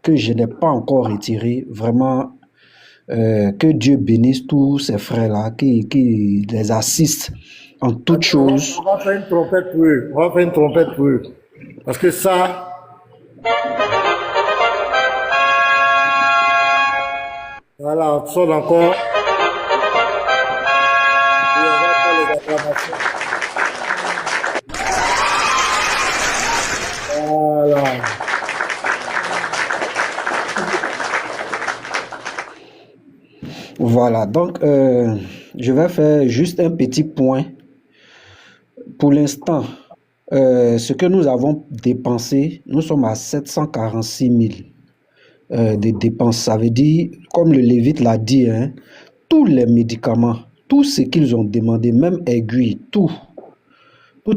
que je n'ai pas encore retiré. Vraiment, que Dieu bénisse tous ces frères-là qui les assistent en toutes choses. On va faire une trompette pour eux. On va faire une trompette pour eux. Parce que ça, voilà, on sonne encore. Et on va faire les acclamations. Voilà. Voilà, donc je vais faire juste un petit point. Pour l'instant, ce que nous avons dépensé, nous sommes à 746 000 de dépenses. Ça veut dire, comme le Lévite l'a dit, hein, tous les médicaments, tout ce qu'ils ont demandé, même aiguilles, tout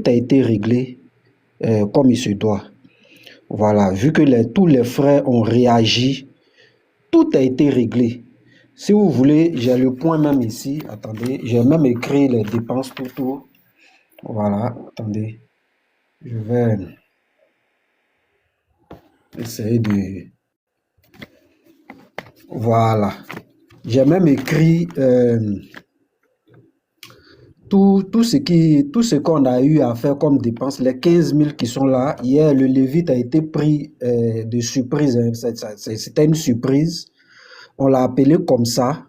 a été réglé comme il se doit. Voilà, vu que tous les frères ont réagi, tout a été réglé. Si vous voulez, j'ai le point même ici. Attendez, j'ai même écrit les dépenses tout. Voilà, attendez. Je vais essayer de... Voilà. J'ai même écrit tout ce qu'on a eu à faire comme dépenses, les 15 000 qui sont là. Hier, le Lévite a été pris de surprise. Hein. C'était une surprise. On l'a appelé comme ça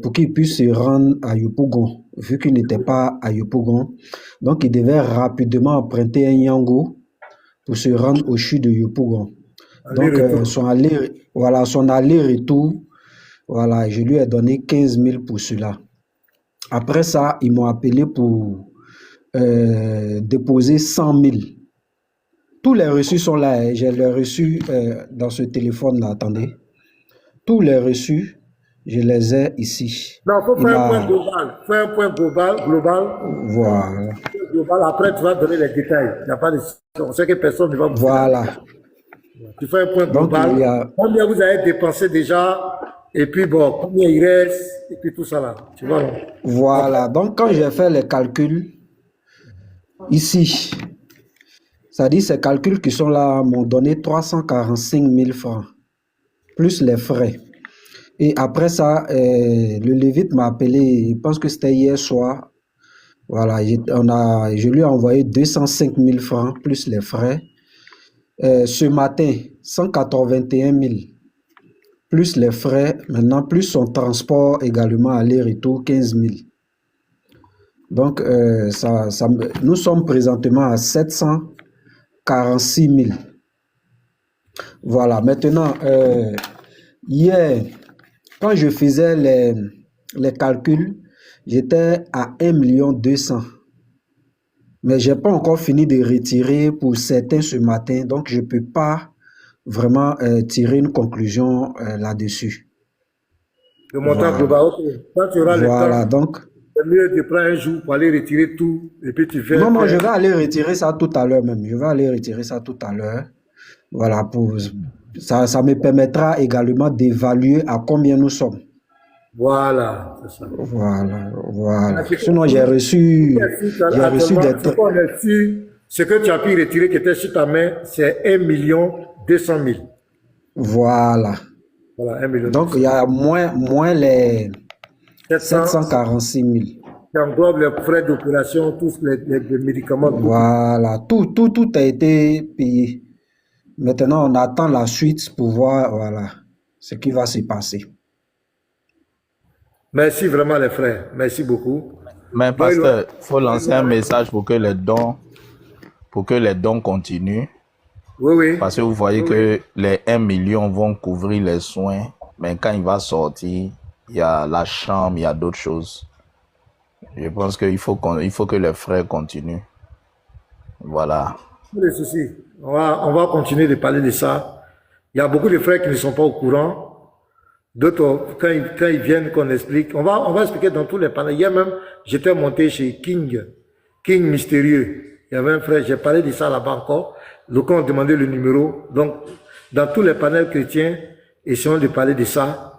pour qu'il puisse se rendre à Yopougon, vu qu'il n'était pas à Yopougon. Donc, il devait rapidement emprunter un Yango pour se rendre au CHU de Yopougon. Donc, son aller-retour, voilà, je lui ai donné 15 000 pour cela. Après ça, ils m'ont appelé pour déposer 100 000. Tous les reçus sont là. Hein. J'ai les reçus dans ce téléphone-là. Attendez. Tous les reçus, je les ai ici. Non, il faut faire un point global. Faire un point global. Voilà. Global. Après, tu vas donner les détails. Il n'y a pas de... On sait que personne ne va vous... Voilà. Tu fais un point global. Combien vous avez dépensé déjà? Et puis, bon, combien il reste? Et puis tout ça là. Tu vois, non? Voilà. Donc, quand j'ai fait les calculs, ici, ça dit ces calculs qui sont là m'ont donné 345 000 francs, plus les frais. Et après ça, le Lévite m'a appelé, je pense que c'était hier soir. Voilà, je lui ai envoyé 205 000 francs, plus les frais. Ce matin, 181 000, plus les frais, maintenant, plus son transport également, aller-retour, 15 000. Donc, nous sommes présentement à 746 000. Voilà, maintenant, hier, quand je faisais les calculs, j'étais à 1 200 000. Mais je n'ai pas encore fini de retirer pour certains ce matin, donc je ne peux pas vraiment tirer une conclusion là-dessus. Le montant Voilà. global, ok. Quand tu auras Voilà, le temps, donc. c'est mieux de prendre un jour pour aller retirer tout et puis tu fais. Non, non, je vais aller retirer ça tout à l'heure même. Je vais aller retirer ça tout à l'heure. Voilà, ça me permettra également d'évaluer à combien nous sommes. Voilà, c'est ça. Voilà. Sinon, j'ai reçu des... Ce que tu as pu retirer qui était sur ta main, c'est 1 200 000. Voilà. Voilà, 1 million. Donc, il y a moins les 746 000. Ça englobe les frais d'opération, tous les médicaments. Voilà, tout a été payé. Maintenant, on attend la suite pour voir voilà, ce qui va se passer. Merci vraiment les frères, merci beaucoup. Mais pasteur, il faut lancer un message pour que les dons continuent. Oui. Parce que vous voyez que les 1 million vont couvrir les soins, mais quand il va sortir, il y a la chambre, il y a d'autres choses. Je pense qu'il faut que les frères continuent. Voilà. Pas de soucis. On va continuer de parler de ça. Il y a beaucoup de frères qui ne sont pas au courant. D'autres, quand ils viennent, qu'on explique, on va expliquer dans tous les panels. Hier même, j'étais monté chez King Mystérieux. Il y avait un frère, j'ai parlé de ça là-bas encore. Donc, on demandait le numéro. Donc, dans tous les panels chrétiens, essayons de parler de ça.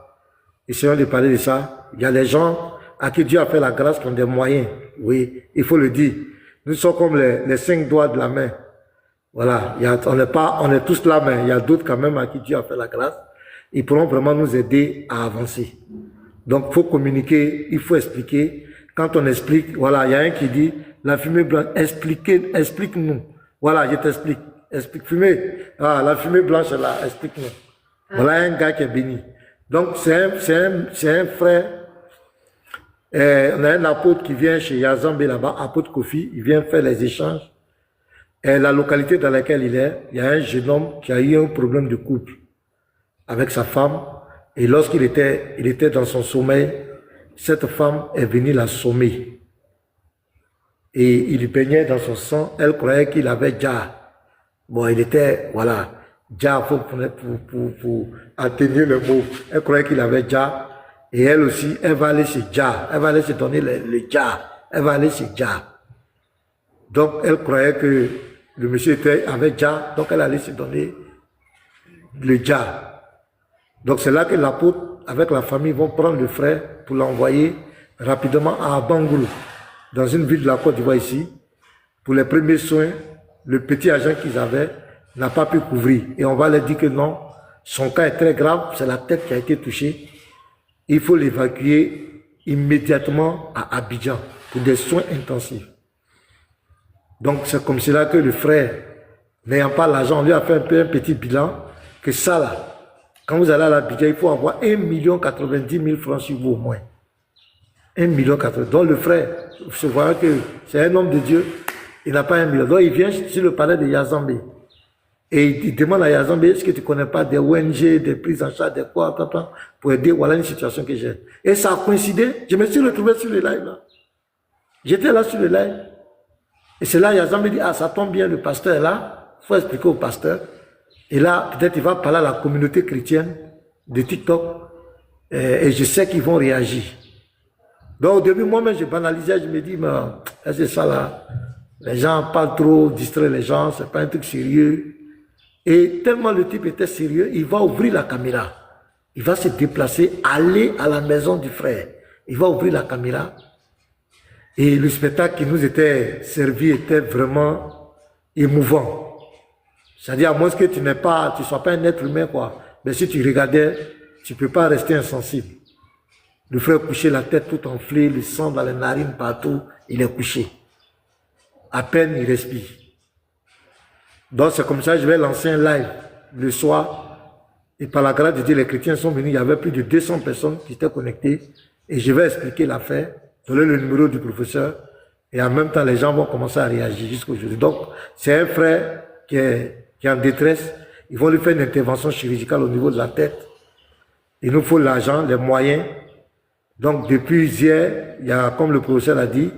Il y a des gens à qui Dieu a fait la grâce qui ont des moyens. Oui, il faut le dire. Nous sommes comme les 5 doigts de la main. Voilà, on est tous la main. Il y a d'autres quand même à qui Dieu a fait la grâce. Ils pourront vraiment nous aider à avancer. Donc, il faut communiquer, il faut expliquer. Quand on explique, voilà, il y a un qui dit, la fumée blanche, explique-nous. Voilà, je t'explique. Fumée. Ah, la fumée blanche là, explique-nous. Voilà un gars qui est béni. Donc, c'est un frère. On a un apôtre qui vient chez Yazambé là-bas, apôtre Kofi, il vient faire les échanges. Et la localité dans laquelle il est, il y a un jeune homme qui a eu un problème de couple avec sa femme. Et lorsqu'il était dans son sommeil, cette femme est venue l'assommer. Et il baignait dans son sang. Elle croyait qu'il avait Jah. Bon, il était, voilà, Jah pour atténuer le mot. Elle croyait qu'il avait Jah. Et elle aussi, elle va aller chez Jah. Elle va aller se donner le Jah. Elle va aller chez Jah. Donc, elle croyait que le monsieur avait Jah. Donc, elle allait se donner le Jah. Donc, c'est là que l'apôtre, avec la famille, vont prendre le frère pour l'envoyer rapidement à Bangoulou, dans une ville de la Côte d'Ivoire ici. Pour les premiers soins, le petit agent qu'ils avaient n'a pas pu couvrir. Et on va leur dire que non, son cas est très grave, c'est la tête qui a été touchée. Il faut l'évacuer immédiatement à Abidjan pour des soins intensifs. Donc, c'est comme cela que le frère, n'ayant pas l'argent, on lui a fait un petit bilan, que ça là, quand vous allez à l'Abidjan, il faut avoir 1 090 000 francs sur vous au moins. 1 80 000. Donc le frère, je vois que c'est un homme de Dieu, il n'a pas 1 million. Donc il vient sur le palais de Yazambé. Et il demande à Yazambé, est-ce que tu ne connais pas des ONG, des prises en charge, des quoi, pour aider, voilà une situation que j'ai. Et ça a coïncidé, je me suis retrouvé sur le live là. J'étais là sur le live. Et c'est là, Yazambé dit, ah ça tombe bien, le pasteur est là, il faut expliquer au pasteur. Et là, peut-être il va parler à la communauté chrétienne de TikTok. Et je sais qu'ils vont réagir. Donc au début, moi-même, je banalisais, je me dis, mais c'est ça là. Les gens parlent trop, distraient les gens, c'est pas un truc sérieux. Et tellement le type était sérieux, il va ouvrir la caméra. Il va se déplacer, aller à la maison du frère. Il va ouvrir la caméra. Et le spectacle qui nous était servi était vraiment émouvant. C'est-à-dire, à moins que tu ne sois pas un être humain, quoi. Mais si tu regardais, tu ne peux pas rester insensible. Le frère couché, la tête toute enflée, le sang dans les narines partout, il est couché. À peine il respire. Donc c'est comme ça que je vais lancer un live le soir. Et par la grâce de Dieu, les chrétiens sont venus. Il y avait plus de 200 personnes qui étaient connectées. Et je vais expliquer l'affaire, donner le numéro du professeur. Et en même temps, les gens vont commencer à réagir jusqu'aujourd'hui. Donc c'est un frère qui est en détresse. Ils vont lui faire une intervention chirurgicale au niveau de la tête. Il nous faut l'argent, les moyens. Donc, depuis hier, il y a, comme le professeur a dit,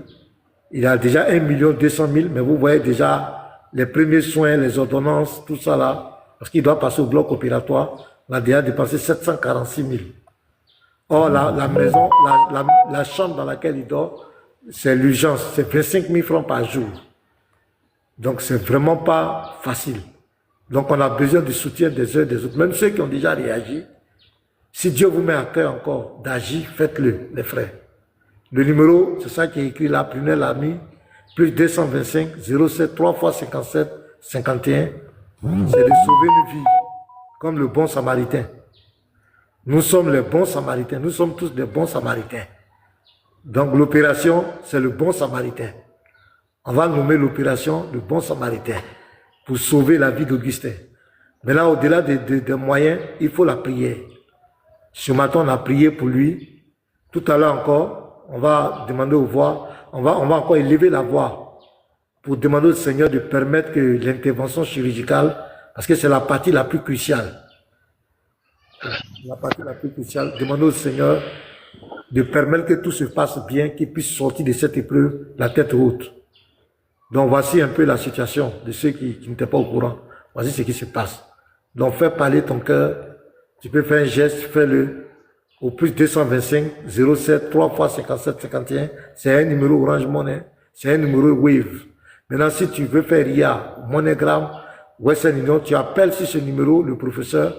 il y a déjà 1 200 000, mais vous voyez déjà les premiers soins, les ordonnances, tout ça là, parce qu'il doit passer au bloc opératoire, on a déjà dépensé 746 000. Or, la maison, la chambre dans laquelle il dort, c'est l'urgence, c'est 25 000 francs par jour. Donc, c'est vraiment pas facile. Donc, on a besoin du soutien des uns et des autres. Même ceux qui ont déjà réagi, si Dieu vous met à cœur encore d'agir, faites-le, les frères. Le numéro, c'est ça qui est écrit là, Prunel Ami, plus 225 07 3 x 57 51. C'est de sauver une vie, comme le bon samaritain. Nous sommes les bons samaritains, nous sommes tous des bons samaritains. Donc l'opération, c'est le bon samaritain. On va nommer l'opération le bon samaritain pour sauver la vie d'Augustin. Mais là, au-delà des moyens, il faut la prière. Ce matin, on a prié pour lui. Tout à l'heure encore, on va demander aux voix, on va encore élever la voix pour demander au Seigneur de permettre que l'intervention chirurgicale, parce que c'est la partie la plus cruciale. La partie la plus cruciale, demander au Seigneur de permettre que tout se passe bien, qu'il puisse sortir de cette épreuve la tête haute. Donc voici un peu la situation de ceux qui n'étaient pas au courant. Voici ce qui se passe. Donc fais parler ton cœur. Tu peux faire un geste, fais-le au plus 225 07 3 x 57 51. C'est un numéro Orange Money, c'est un numéro Wave. Maintenant, si tu veux faire RIA, MoneyGram, Western Union, tu appelles sur ce numéro le professeur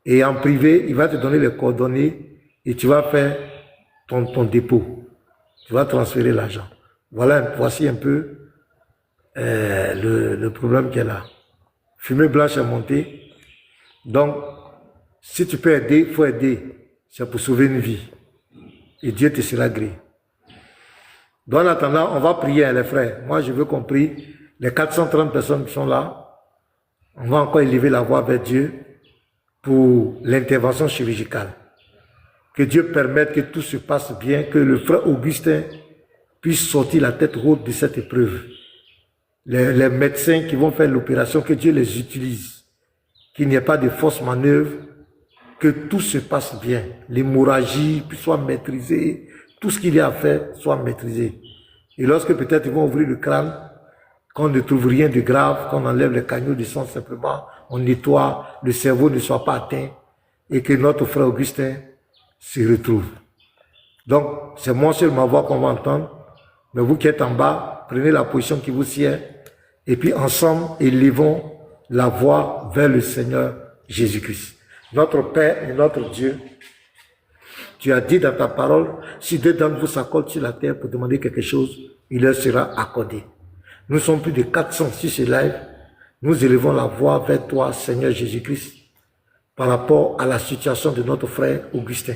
et en privé, il va te donner les coordonnées et tu vas faire ton dépôt. Tu vas transférer l'argent. Voilà, voici un peu le problème qu'il y a là. Fumée blanche est montée. Donc, si tu peux aider, il faut aider. C'est pour sauver une vie. Et Dieu te sera gré. Donc, en attendant, on va prier, les frères. Moi, je veux qu'on prie. Les 430 personnes qui sont là, on va encore élever la voix vers Dieu pour l'intervention chirurgicale. Que Dieu permette que tout se passe bien, que le frère Augustin puisse sortir la tête haute de cette épreuve. Les médecins qui vont faire l'opération, que Dieu les utilise. Qu'il n'y ait pas de fausses manœuvres, que tout se passe bien. L'hémorragie soit maîtrisée, tout ce qu'il y a à faire soit maîtrisé. Et lorsque peut-être ils vont ouvrir le crâne, qu'on ne trouve rien de grave, qu'on enlève les canaux de sang simplement, on nettoie, le cerveau ne soit pas atteint, et que notre frère Augustin se retrouve. Donc, c'est moi seul ma voix qu'on va entendre, mais vous qui êtes en bas, prenez la position qui vous sied, et puis ensemble, élevons la voix vers le Seigneur Jésus-Christ. Notre Père et notre Dieu, tu as dit dans ta parole, si deux d'entre vous s'accordent sur la terre pour demander quelque chose, il leur sera accordé. Nous sommes plus de 400 sur ce live. Nous élevons la voix vers toi, Seigneur Jésus-Christ, par rapport à la situation de notre frère Augustin.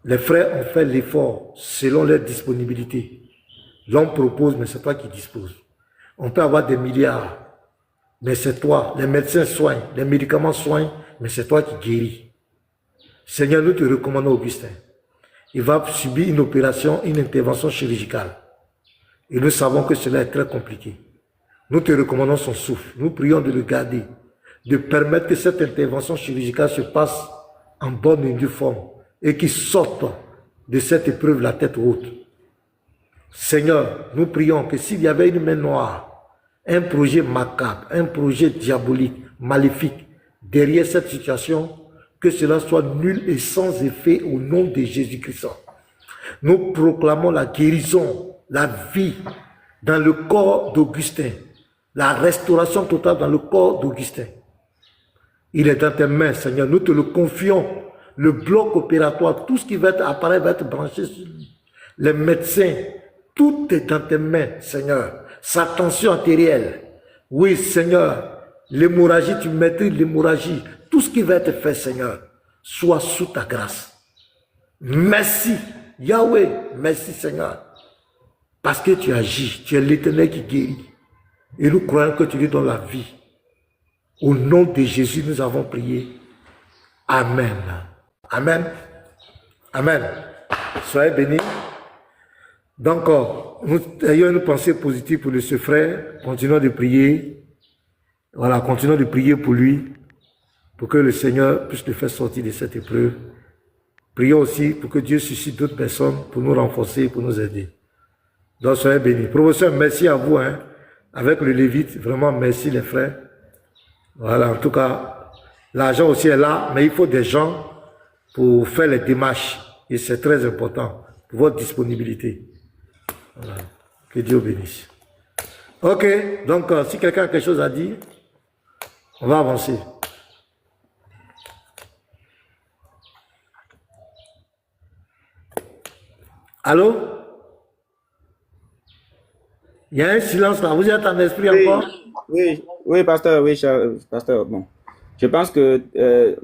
Les frères ont fait l'effort selon leur disponibilité. L'homme propose, mais c'est toi qui disposes. On peut avoir des milliards, mais c'est toi. Les médecins soignent, les médicaments soignent, mais c'est toi qui guéris. Seigneur, nous te recommandons Augustin. Il va subir une opération, une intervention chirurgicale. Et nous savons que cela est très compliqué. Nous te recommandons son souffle. Nous prions de le garder, de permettre que cette intervention chirurgicale se passe en bonne et due forme et qu'il sorte de cette épreuve la tête haute. Seigneur, nous prions que s'il y avait une main noire, un projet macabre, un projet diabolique, maléfique, derrière cette situation, que cela soit nul et sans effet au nom de Jésus-Christ. Nous proclamons la guérison, la vie dans le corps d'Augustin, la restauration totale dans le corps d'Augustin. Il est dans tes mains, Seigneur, nous te le confions. Le bloc opératoire, tout ce qui va être appareil va être branché sur lui. Les médecins, tout est dans tes mains, Seigneur. Sa tension artérielle. Oui, Seigneur, l'hémorragie, tu maîtrises l'hémorragie. Tout ce qui va être fait, Seigneur, soit sous ta grâce. Merci, Yahweh, merci, Seigneur. Parce que tu agis, tu es l'Éternel qui guérit. Et nous croyons que tu lui donnes la vie. Au nom de Jésus, nous avons prié. Amen. Amen. Amen. Soyez bénis. Donc, nous ayons une pensée positive pour ce frère. Continuons de prier. Voilà, continuons de prier pour lui, pour que le Seigneur puisse le faire sortir de cette épreuve. Prions aussi pour que Dieu suscite d'autres personnes pour nous renforcer, pour nous aider. Donc, soyez bénis. Professeur, merci à vous, hein, avec le Lévite. Vraiment, merci les frères. Voilà, en tout cas, l'argent aussi est là, mais il faut des gens pour faire les démarches. Et c'est très important pour votre disponibilité. Voilà. Que Dieu bénisse. Ok, donc si quelqu'un a quelque chose à dire, on va avancer. Allô? Il y a un silence là, vous êtes en esprit encore? Oui, pasteur, pasteur, bon. Je pense que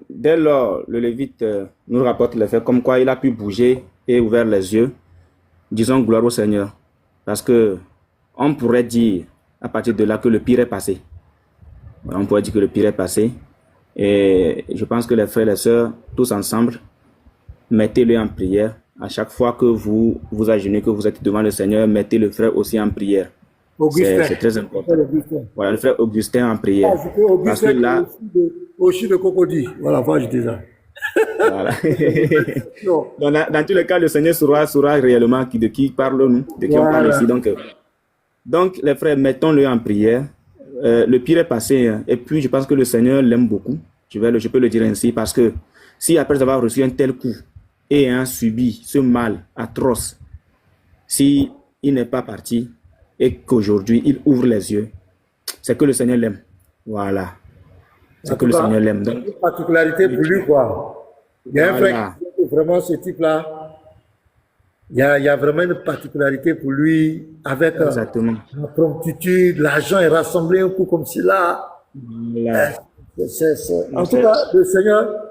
dès lors, le Lévite nous rapporte les faits comme quoi il a pu bouger et ouvert les yeux. Disons gloire au Seigneur. Parce que on pourrait dire à partir de là que le pire est passé. On pourrait dire que le pire est passé. Et je pense que les frères et les sœurs, tous ensemble, mettez-le en prière. À chaque fois que vous vous agenouillez, que vous êtes devant le Seigneur, mettez le frère aussi en prière. C'est très important. Voilà, le frère Augustin en prière. Parce que là... Aussi de Cocody. Voilà, moi je dis ça. Voilà. Dans tous les cas, le Seigneur saura réellement de qui parle-nous, de qui on parle ici. Donc, les frères, mettons-le en prière. Le pire est passé. Hein. Et puis, je pense que le Seigneur l'aime beaucoup. Je peux le dire ainsi. Parce que si après avoir reçu un tel coup et ayant subi ce mal atroce, si il n'est pas parti et qu'aujourd'hui, il ouvre les yeux, c'est que le Seigneur l'aime. Voilà. C'est que le Seigneur l'aime. Donc, une particularité pour lui, quoi. Il y a un frère qui dit que vraiment ce type-là, il y a vraiment une particularité pour lui avec la promptitude, l'argent est rassemblé un coup comme cela. Voilà. En tout cas, le Seigneur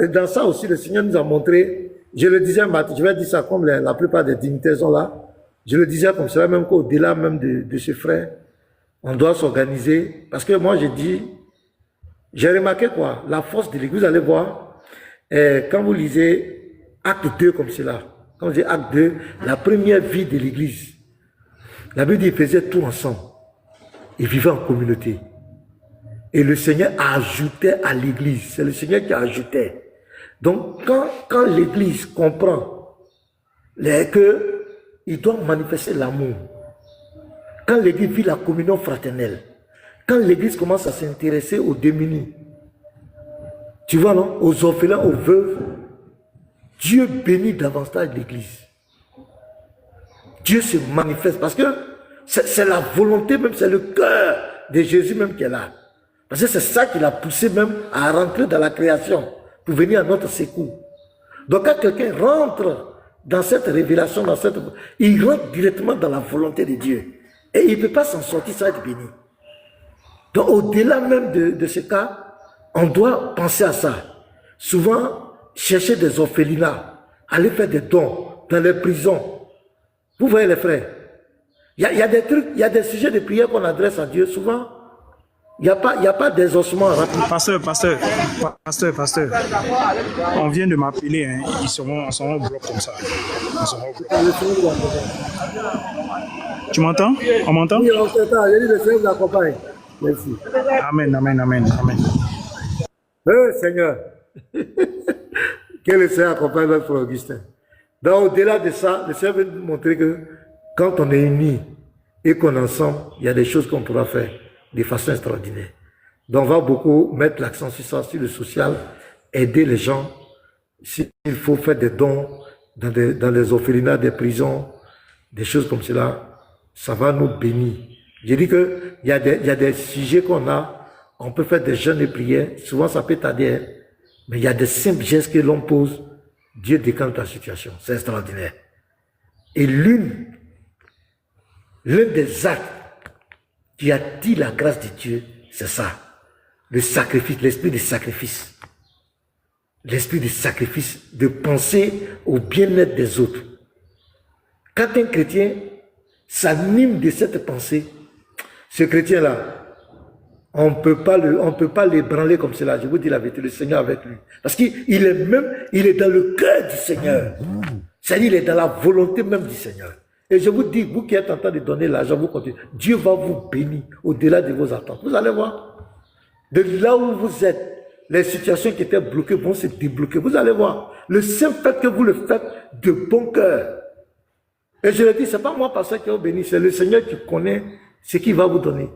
dans ça aussi, le Seigneur nous a montré, je le disais, je vais dire ça comme la plupart des dignitaires sont là, je le disais comme cela, même qu'au-delà même de ce frère, on doit s'organiser, parce que moi j'ai remarqué quoi, la force de l'Église, vous allez voir, quand vous lisez Acte 2 comme cela, quand vous lisez Acte 2, la première vie de l'Église, la Bible dit qu'ils faisaient tout ensemble, ils vivaient en communauté. Et le Seigneur ajoutait à l'Église, c'est le Seigneur qui ajoutait. Donc quand l'Église comprend qu'il doit manifester l'amour, quand l'Église vit la communion fraternelle, quand l'Église commence à s'intéresser aux démunis, tu vois non, aux orphelins, aux veuves, Dieu bénit davantage l'Église. Dieu se manifeste parce que c'est la volonté même, c'est le cœur de Jésus même qui est là. Parce que c'est ça qui l'a poussé même à rentrer dans la création pour venir à notre secours. Donc quand quelqu'un rentre dans cette révélation, il rentre directement dans la volonté de Dieu. Et il ne peut pas s'en sortir sans être béni. Donc au-delà même de ce cas, on doit penser à ça. Souvent, chercher des orphelinats, aller faire des dons dans les prisons. Vous voyez les frères, il y a des trucs, il y a des sujets de prière qu'on adresse à Dieu. Souvent, il n'y a pas d'exaucement rapide. Pasteur, on vient de m'appeler, hein. Ils seront au bloc comme ça. Tu m'entends? On m'entend? Oui, on s'entend. Il y a le Seigneur vous accompagne. Merci. Amen. Seigneur, que le Seigneur accompagne notre frère Augustin. Donc, au-delà de ça, le Seigneur veut nous montrer que quand on est unis et qu'on est ensemble, il y a des choses qu'on pourra faire de façon extraordinaire. Donc, on va beaucoup mettre l'accent sur ça, sur le social, aider les gens. S'il faut faire des dons dans les orphelinats, des prisons, des choses comme cela, ça va nous bénir. J'ai dit qu'il y a des sujets qu'on a, on peut faire des jeûnes et prières, souvent ça peut tarder, mais il y a des simples gestes que l'on pose, Dieu décante la situation, c'est extraordinaire. Et l'un des actes qui attire la grâce de Dieu, c'est ça, le sacrifice, l'esprit de sacrifice. L'esprit de sacrifice, de penser au bien-être des autres. Quand un chrétien s'anime de cette pensée, ce chrétien-là, on ne peut pas l'ébranler comme cela. Je vous dis la vérité, le Seigneur avec lui. Parce qu'il est dans le cœur du Seigneur. C'est-à-dire, il est dans la volonté même du Seigneur. Et je vous dis, vous qui êtes en train de donner l'argent, vous continuez. Dieu va vous bénir au-delà de vos attentes. Vous allez voir. De là où vous êtes, les situations qui étaient bloquées vont se débloquer. Vous allez voir. Le simple fait que vous le faites de bon cœur. Et je le dis, ce n'est pas moi, pasteur, qui va vous bénir. C'est le Seigneur qui connaît ce qu'il va vous donner.